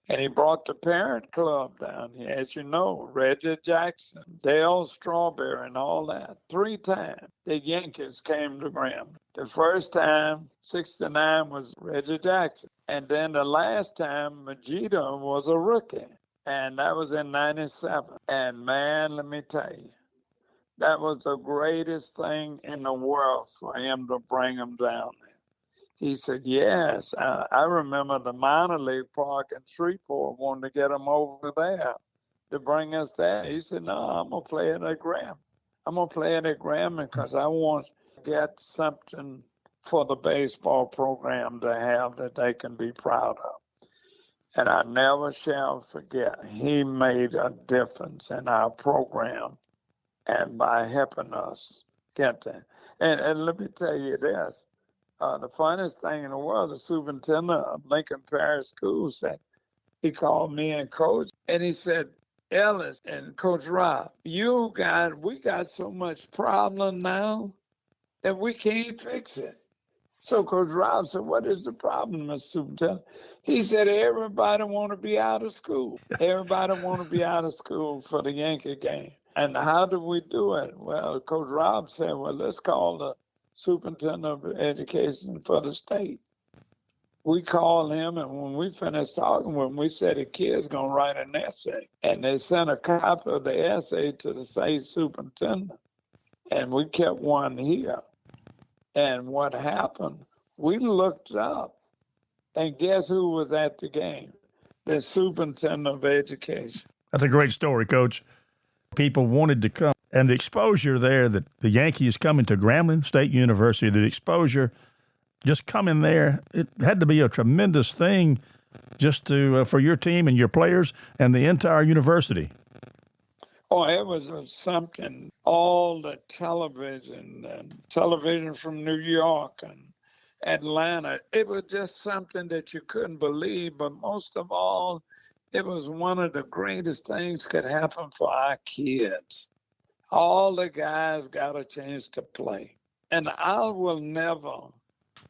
And he brought the parent club down here, as you know, Reggie Jackson, Dale Strawberry, and all that. 3 times the Yankees came to Grambling. The first time, 69, was Reggie Jackson. And then the last time, Majita was a rookie, and that was in 97. And man, let me tell you, that was the greatest thing in the world for him to bring him down there. He said, "Yes, I remember the minor league park in Shreveport wanted to get him over there to bring us there." He said, "No, I'm going to play it at Grambling. I'm going to play it at Grambling because I want to get something for the baseball program to have that they can be proud of." And I never shall forget, he made a difference in our program and by helping us get there. And let me tell you this. The funniest thing in the world, the superintendent of Lincoln Parish School said, he called me and Coach, and he said, "Ellis and Coach Rob, we got so much problem now that we can't fix it." So Coach Rob said, "What is the problem, Mr. Superintendent?" He said, "Everybody want to be out of school. Everybody want to be out of school for the Yankee game. And how do we do it?" Well, Coach Rob said, "Well, let's call the superintendent of education for the state." We called him, and when we finished talking with him, we said the kid's going to write an essay. And they sent a copy of the essay to the state superintendent. And we kept one here. And what happened, we looked up, and guess who was at the game? The superintendent of education. That's a great story, Coach. People wanted to come. And the exposure there that the Yankees coming to Grambling State University, the exposure just coming there, it had to be a tremendous thing just to for your team and your players and the entire university. Oh, it was something. All the television from New York and Atlanta, it was just something that you couldn't believe. But most of all, it was one of the greatest things could happen for our kids. All the guys got a chance to play. And I will never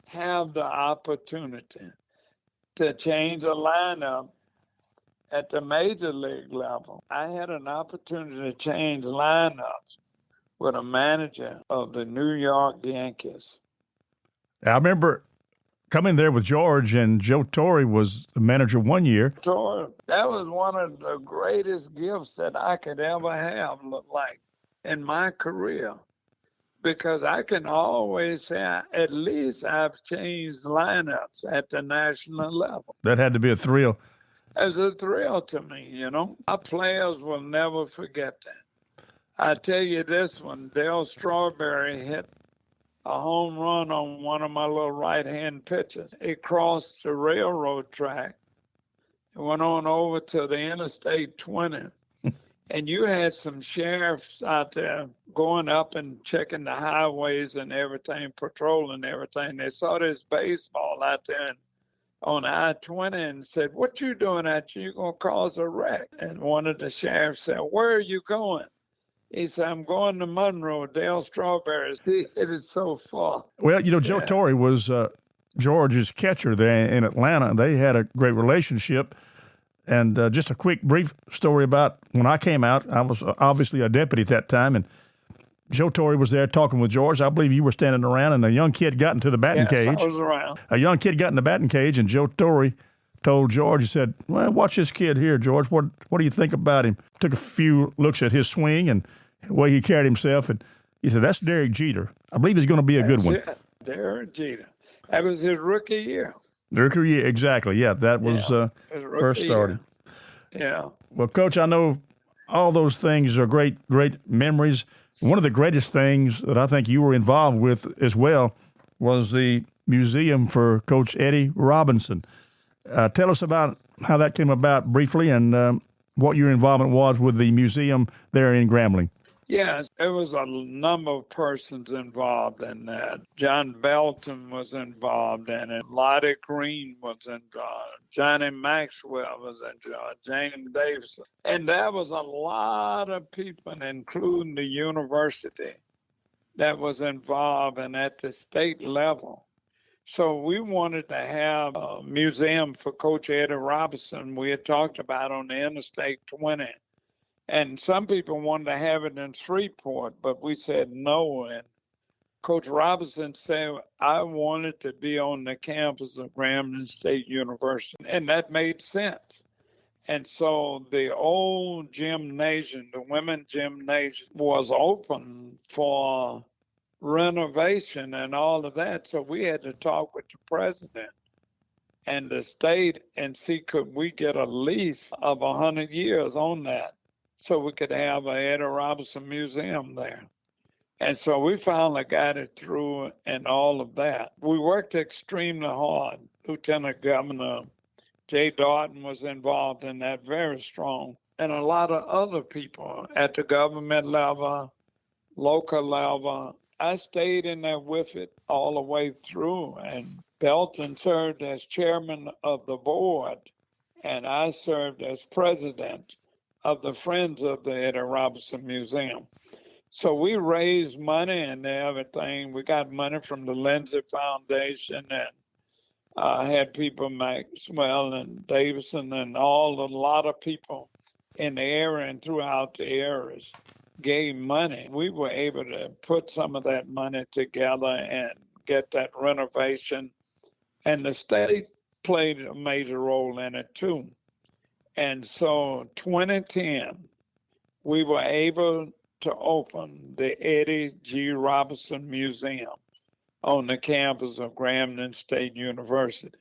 have the opportunity to change a lineup at the major league level. I had an opportunity to change lineups with a manager of the New York Yankees. I remember coming there with George, and Joe Torre was the manager one year. Torre, that was one of the greatest gifts that I could ever have, look like, in my career, because I can always say at least I've changed lineups at the national level. That had to be a thrill. It was a thrill to me, you know. Our players will never forget that. I tell you this one, Dale Strawberry hit a home run on one of my little right-hand pitches. It crossed the railroad track. It went on over to the Interstate 20. And you had some sheriffs out there going up and checking the highways and everything, patrolling everything. They saw this baseball out there on I-20 and said, "What you doing out here? You're going to cause a wreck." And one of the sheriffs said, "Where are you going?" He said, "I'm going to Monroe, Dale Strawberries." He hit it so far. Well, you know, Joe Torre was George's catcher there in Atlanta. They had a great relationship. And just a quick, brief story about when I came out. I was obviously a deputy at that time, and Joe Torre was there talking with George. I believe you were standing around, and a young kid got into the batting cage. I was around. A young kid got in the batting cage, and Joe Torre told George, he said, "Well, watch this kid here, George. What do you think about him?" Took a few looks at his swing and the way he carried himself, and he said, "That's Derek Jeter. I believe he's going to be a good one." It. Derek Jeter. That was his rookie year. Yeah, exactly. Yeah, that was first started. Yeah. Well, Coach, I know all those things are great memories. One of the greatest things that I think you were involved with as well was the museum for Coach Eddie Robinson. Tell us about how that came about briefly and what your involvement was with the museum there in Grambling. Yes, it was a number of persons involved in that. John Belton was involved in it. Lottie Green was involved. Johnny Maxwell was involved. James Davison. And there was a lot of people, including the university, that was involved and at the state level. So we wanted to have a museum for Coach Eddie Robinson. We had talked about on the Interstate 20. And some people wanted to have it in Shreveport, but we said no. And Coach Robinson said, I wanted to be on the campus of Grambling State University. And that made sense. And so the old gymnasium, the women's gymnasium, was open for renovation and all of that. So we had to talk with the president and the state and see could we get a lease of 100 years on that so we could have a Eddie Robinson Museum there. And so we finally got it through and all of that. We worked extremely hard. Lieutenant Governor Jay Darton was involved in that very strong, and a lot of other people at the government level, local level. I stayed in there with it all the way through, and Belton served as chairman of the board, and I served as president of the Friends of the Eddie Robinson Museum. So we raised money and everything. We got money from the Lindsay Foundation, and had people, Maxwell and Davison and a lot of people in the area and throughout the areas gave money. We were able to put some of that money together and get that renovation. And the state played a major role in it too. And so 2010, we were able to open the Eddie G. Robinson Museum on the campus of Grambling State University.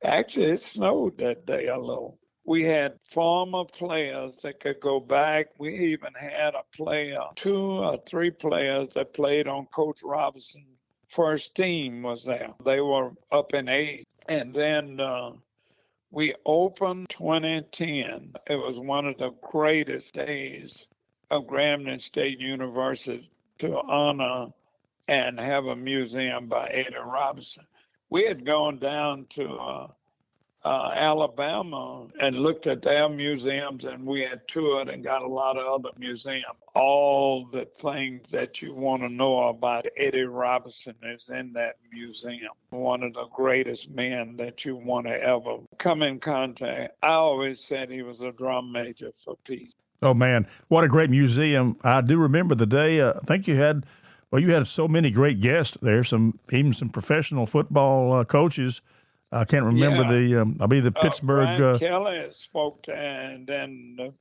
Actually, it snowed that day a little. We had former players that could go back. We even had a player, 2 or 3 players that played on Coach Robinson's first team was there. They were up in age. And then we opened 2010. It was one of the greatest days of Grambling State University to honor and have a museum by Eddie Robinson. We had gone down to Alabama and looked at their museums, and we had toured and got a lot of other museums. All the things that you want to know about Eddie Robinson is in that museum. One of the greatest men that you want to ever come in contact. I always said he was a drum major for peace. Oh, man, what a great museum. I do remember the day, I think you had so many great guests there, even some professional football coaches. I can't remember the Pittsburgh. Brian Kelly spoke to, and then the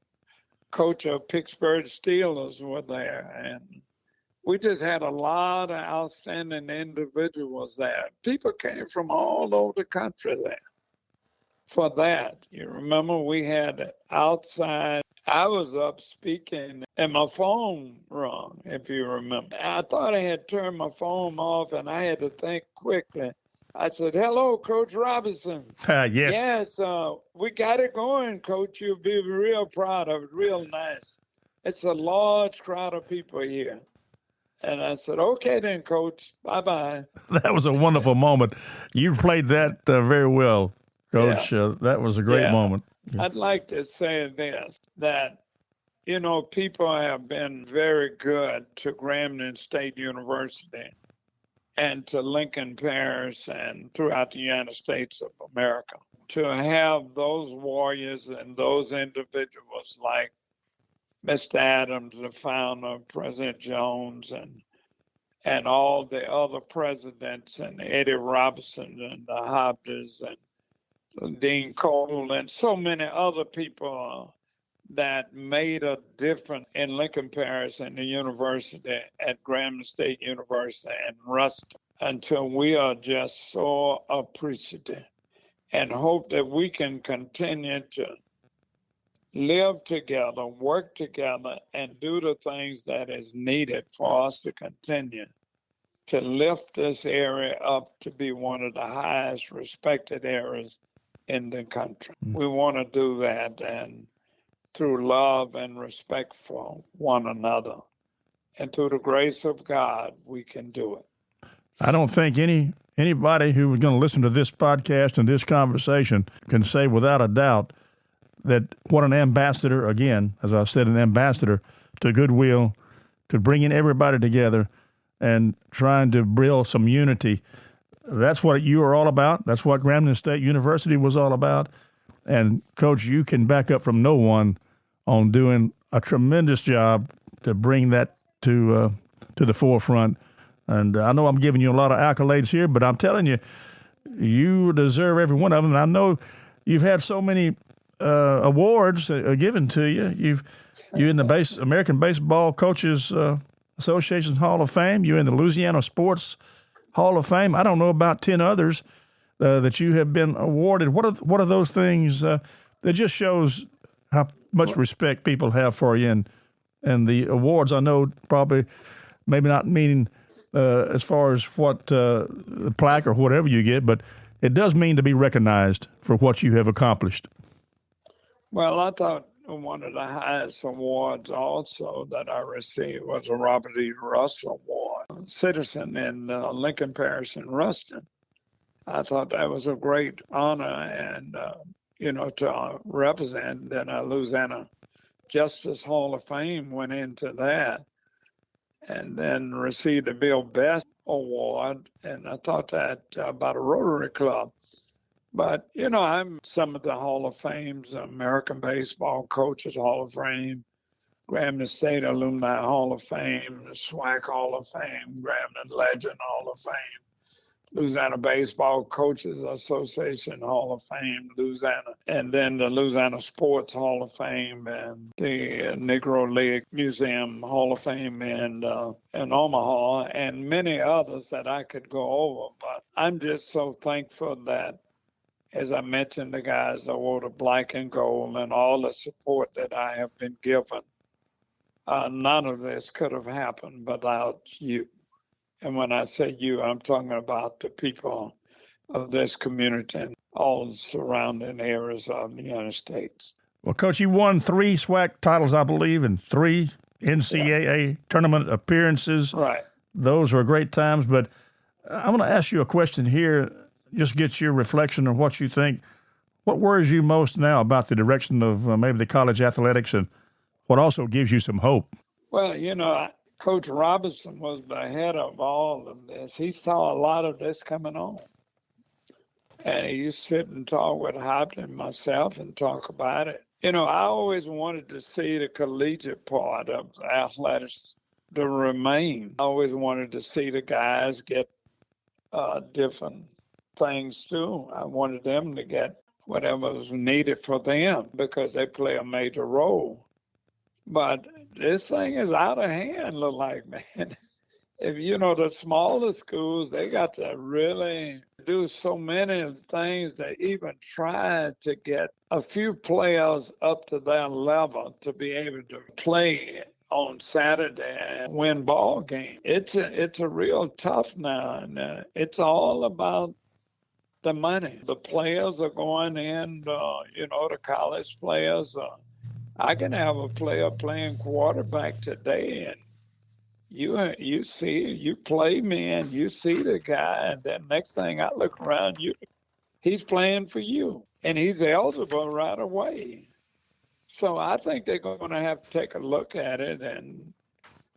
coach of Pittsburgh Steelers were there. And we just had a lot of outstanding individuals there. People came from all over the country there for that. You remember we had outside. I was up speaking and my phone rung, if you remember. I thought I had turned my phone off and I had to think quickly. I said, hello, Coach Robinson. Yes. Yes, we got it going, Coach. You'll be real proud of it, real nice. It's a large crowd of people here. And I said, okay then, Coach, bye-bye. That was a wonderful moment. You played that very well, Coach. Yeah. That was a great moment. Yeah. I'd like to say this, that, people have been very good to Grambling State University and to Lincoln Parish and throughout the United States of America. To have those warriors and those individuals like Mr. Adams, the founder, President Jones, and all the other presidents, and Eddie Robinson and the Hopkins and Dean Cole and so many other people that made a difference in Lincoln Parish and the university at Grambling State University and Ruston, until we are just so appreciative and hope that we can continue to live together, work together, and do the things that is needed for us to continue to lift this area up to be one of the highest respected areas in the country. We want to do that, and through love and respect for one another. And through the grace of God, we can do it. I don't think anybody who is going to listen to this podcast and this conversation can say without a doubt that what an ambassador, again, as I said, an ambassador to goodwill, to bringing everybody together and trying to build some unity. That's what you are all about. That's what Grambling State University was all about. And, Coach, you can back up from no one on doing a tremendous job to bring that to the forefront. And I know I'm giving you a lot of accolades here, but I'm telling you, you deserve every one of them. And I know you've had so many awards given to you. You're in the American Baseball Coaches Association's Hall of Fame. You're in the Louisiana Sports Hall of Fame. I don't know about 10 others that you have been awarded. What are those things that just shows how much respect people have for you? And the awards, I know, probably maybe not meaning as far as what the plaque or whatever you get, but it does mean to be recognized for what you have accomplished. Well, I thought one of the highest awards also that I received was a Robert E. Russell Award, citizen in Lincoln Parish in Ruston. I thought that was a great honor and, to represent. Then Louisiana Justice Hall of Fame went into that, and then received the Bill Best Award. And I thought that about a Rotary Club. But, I'm some of the Hall of Fames, American Baseball Coaches Hall of Fame, Grambling State Alumni Hall of Fame, the SWAC Hall of Fame, Grambling Legend Hall of Fame, Louisiana Baseball Coaches Association Hall of Fame, Louisiana, and then the Louisiana Sports Hall of Fame, and the Negro League Museum Hall of Fame in Omaha, and many others that I could go over. But I'm just so thankful that, as I mentioned, the guys that wore the black and gold and all the support that I have been given. None of this could have happened without you. And when I say you, I'm talking about the people of this community and all the surrounding areas of the United States. Well, Coach, you won 3 SWAC titles, I believe, and 3 NCAA tournament appearances. Right. Those were great times. But I'm going to ask you a question here, just get your reflection on what you think. What worries you most now about the direction of maybe the college athletics, and what also gives you some hope? Well, Coach Robinson was the head of all of this. He saw a lot of this coming on. And he used to sit and talk with Hopkins and myself and talk about it. I always wanted to see the collegiate part of athletics to remain. I always wanted to see the guys get different things too. I wanted them to get whatever was needed for them because they play a major role. But this thing is out of hand, look like, man. If the smaller schools, they got to really do so many things to even try to get a few players up to their level to be able to play on Saturday and win ball games. It's a real tough now, and it's all about the money. The players are going in, the college players. I can have a player playing quarterback today, and you play me, and you see the guy, and then next thing I look around, he's playing for you, and he's eligible right away. So I think they're going to have to take a look at it and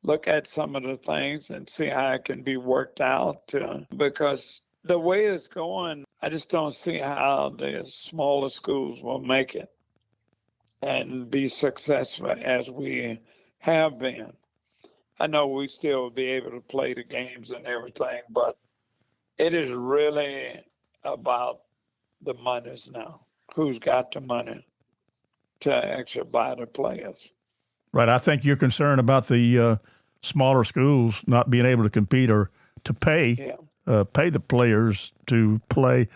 look at some of the things and see how it can be worked out, because the way it's going, I just don't see how the smaller schools will make it and be successful as we have been. I know we still will be able to play the games and everything, but it is really about the monies now. Who's got the money to actually buy the players? Right. I think you're concerned about the smaller schools not being able to compete or to pay the players to play.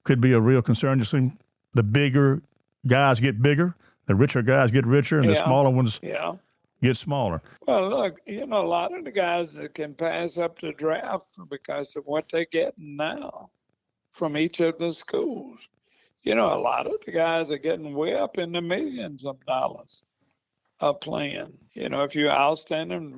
Could be a real concern. Just seeing the bigger guys get bigger, the richer guys get richer, and the smaller ones get smaller. Well, look, a lot of the guys that can pass up the draft because of what they're getting now from each of the schools. A lot of the guys are getting way up in the millions of dollars of playing. If you're outstanding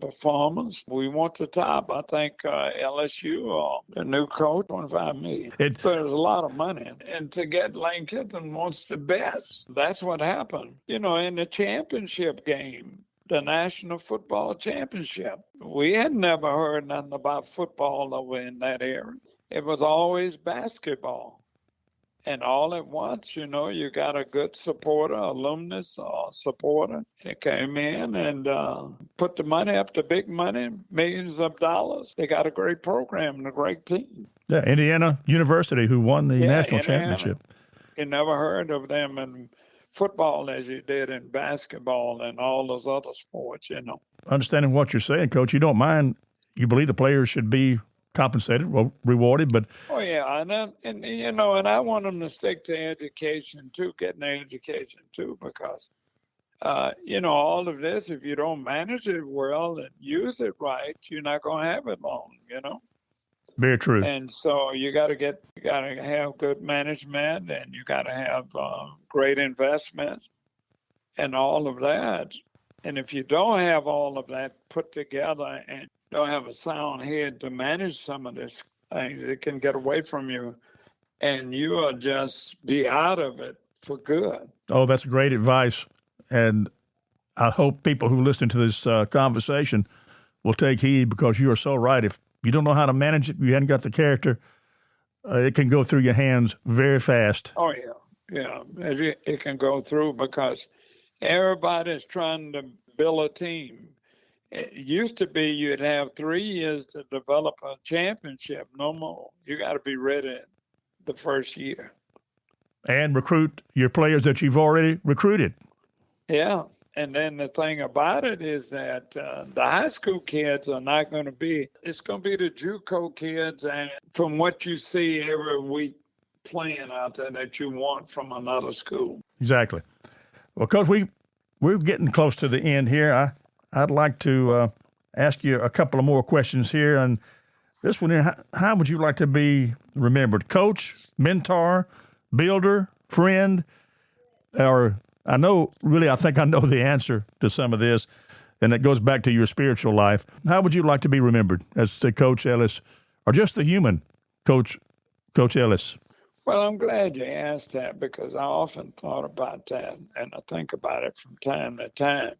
performance, we want the top. I think LSU or the new coach, $25 million. There's a lot of money. And to get Lane Kiffin wants the best. That's what happened. In the championship game, the National Football Championship, we had never heard nothing about football over in that area. It was always basketball. And all at once, you got a good supporter, alumnus or supporter. They came in and put the money up to big money, millions of dollars. They got a great program and a great team. Yeah, Indiana University, who won the national championship. You never heard of them in football as you did in basketball and all those other sports, Understanding what you're saying, Coach, you don't mind, you believe the players should be compensated, rewarded, but and I want them to stick to education too, getting their education too, because all of this, if you don't manage it well and use it right, you're not going to have it long. Very true. And so you got to have good management, and you got to have great investment, and all of that. And if you don't have all of that put together and don't have a sound head to manage some of this things, it can get away from you, and you will just be out of it for good. Oh, that's great advice. And I hope people who listen to this conversation will take heed, because you are so right. If you don't know how to manage it, you haven't got the character, it can go through your hands very fast. Oh, yeah. It can go through because everybody's trying to build a team. It used to be you'd have 3 years to develop a championship. No more. You got to be ready the first year. And recruit your players that you've already recruited. Yeah. And then the thing about it is that the high school kids are not going to be, it's going to be the JUCO kids, and from what you see every week playing out there that you want from another school. Exactly. Well, Coach, we're getting close to the end here. I'd like to ask you a couple of more questions here. And this one here, how would you like to be remembered? Coach, mentor, builder, friend, or I think I know the answer to some of this, and it goes back to your spiritual life. How would you like to be remembered as the Coach Ellis, or just the human Coach Ellis? Well, I'm glad you asked that, because I often thought about that, and I think about it from time to time.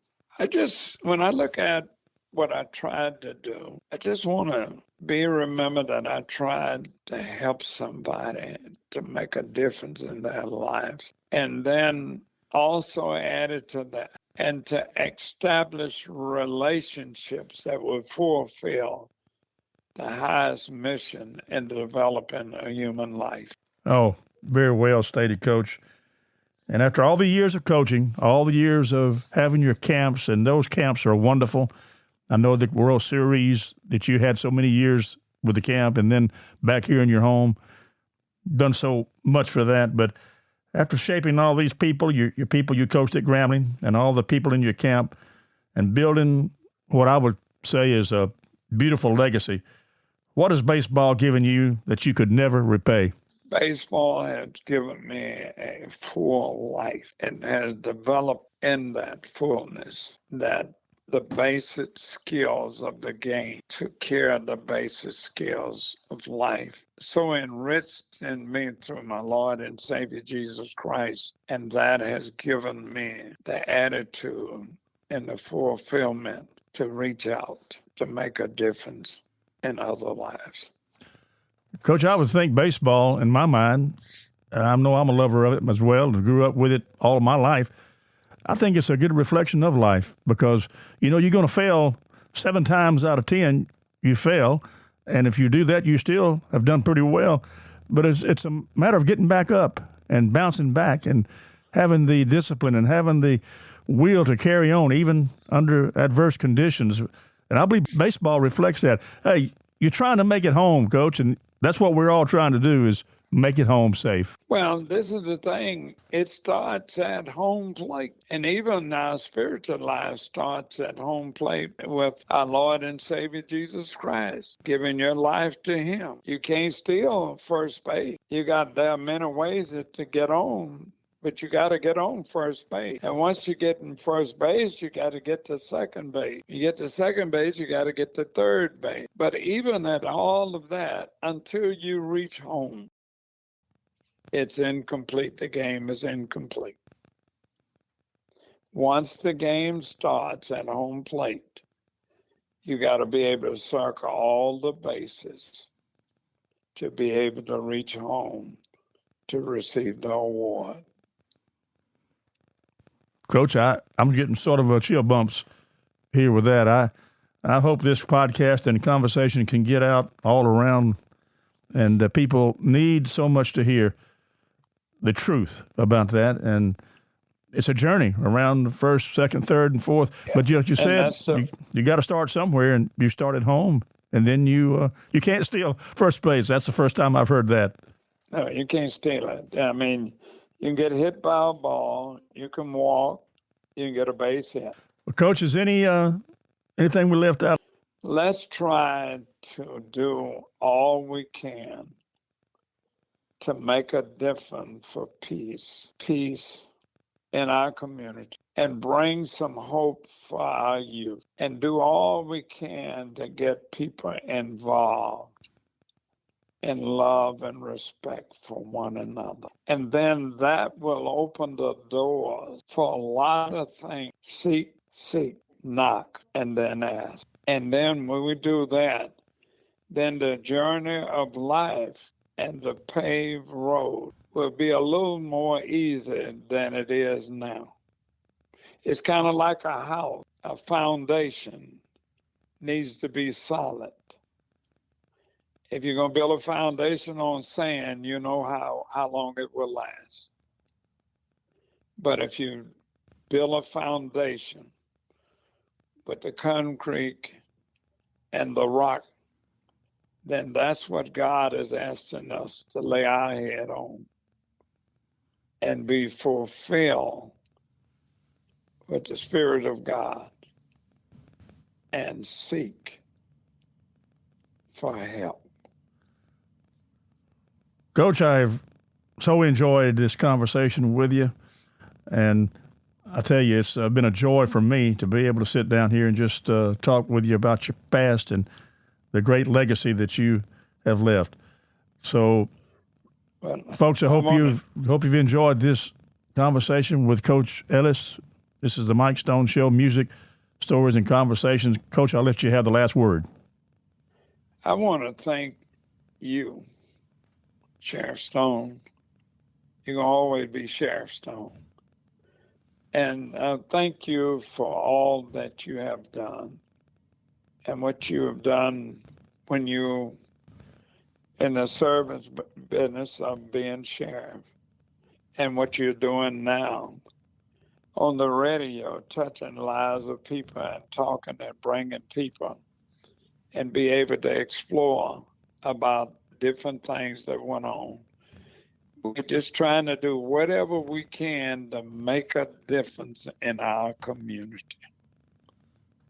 When I look at what I tried to do, I just want to be remembered that I tried to help somebody to make a difference in their lives. And then also added to that, and to establish relationships that would fulfill the highest mission in developing a human life. Oh, very well stated, Coach. And after all the years of coaching, all the years of having your camps, and those camps are wonderful. I know the World Series that you had so many years with the camp, and then back here in your home, done so much for that. But after shaping all these people, your people you coached at Grambling, and all the people in your camp, and building what I would say is a beautiful legacy, what has baseball given you that you could never repay? Baseball has given me a full life, and has developed in that fullness that the basic skills of the game took care of the basic skills of life. So enriched in me through my Lord and Savior Jesus Christ, and that has given me the attitude and the fulfillment to reach out, to make a difference in other lives. Coach, I would think baseball, in my mind, I know I'm a lover of it as well, and grew up with it all my life. I think it's a good reflection of life, because, you're going to fail 7 times out of 10, you fail. And if you do that, you still have done pretty well. But it's a matter of getting back up and bouncing back and having the discipline and having the will to carry on, even under adverse conditions. And I believe baseball reflects that. Hey, you're trying to make it home, Coach, and that's what we're all trying to do, is make it home safe? Well, this is the thing. It starts at home plate. And even our spiritual life starts at home plate with our Lord and Savior Jesus Christ, giving your life to him. You can't steal first base. There are many ways to get on, but you got to get on first base. And once you get in first base, you got to get to second base. You get to second base, you got to get to third base. But even at all of that, until you reach home, it's incomplete. The game is incomplete. Once the game starts at home plate, you got to be able to circle all the bases to be able to reach home to receive the award. Coach, I'm getting sort of a chill bumps here with that. I hope this podcast and conversation can get out all around, and people need so much to hear the truth about that. And it's a journey around the first, second, third, and fourth. Yeah. But you said you got to start somewhere, and you start at home, and then you can't steal first place. That's the first time I've heard that. No, you can't steal it. I mean, you can get hit by a ball, you can walk, you can get a base hit. Well, Coach, is anything we left out? Let's try to do all we can to make a difference for peace in our community, and bring some hope for our youth, and do all we can to get people involved in love and respect for one another. And then that will open the doors for a lot of things. Seek, knock, and then ask. And then when we do that, then the journey of life and the paved road will be a little more easy than it is now. It's kind of like a house. A foundation needs to be solid. If you're going to build a foundation on sand, you know how long it will last. But if you build a foundation with the concrete and the rock, then that's what God is asking us to lay our head on and be fulfilled with the Spirit of God and seek for help. Coach, I've so enjoyed this conversation with you, and I tell you, it's been a joy for me to be able to sit down here and just talk with you about your past and the great legacy that you have left. So, folks, I hope you've enjoyed this conversation with Coach Ellis. This is the Mike Stone Show, music, stories, and conversations. Coach, I'll let you have the last word. I want to thank you, Sheriff Stone. You're going to always be Sheriff Stone. And thank you for all that you have done and what you have done when you in the service business of being sheriff, and what you're doing now on the radio, touching lives of people and talking and bringing people and be able to explore about different things that went on. We're just trying to do whatever we can to make a difference in our community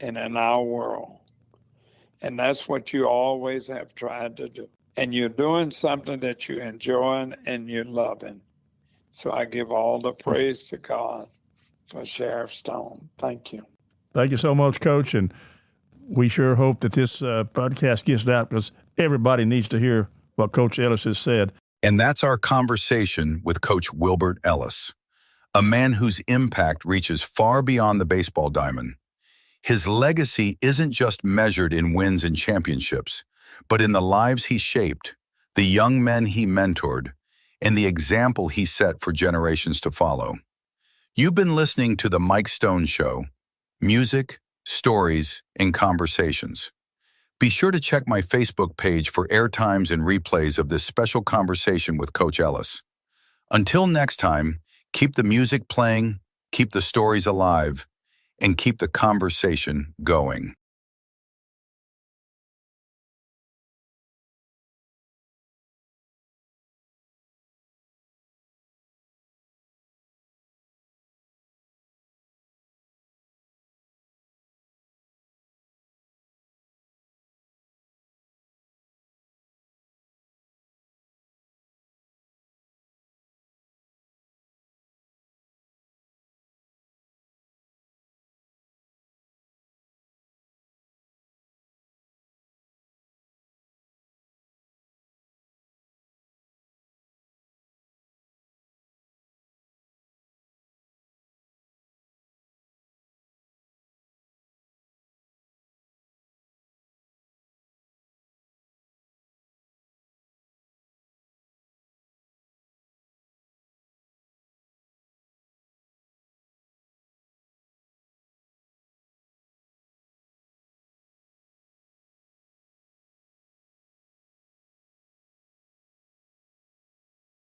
and in our world. And that's what you always have tried to do. And you're doing something that you're enjoying and you're loving. So I give all the praise to God for Sheriff Stone. Thank you. Thank you so much, Coach. And we sure hope that this podcast gets out, because everybody needs to hear what Coach Ellis has said. And that's our conversation with Coach Wilbert Ellis, a man whose impact reaches far beyond the baseball diamond. His legacy isn't just measured in wins and championships, but in the lives he shaped, the young men he mentored, and the example he set for generations to follow. You've been listening to The Mike Stone Show, music, stories, and conversations. Be sure to check my Facebook page for airtimes and replays of this special conversation with Coach Ellis. Until next time, keep the music playing, keep the stories alive, and keep the conversation going.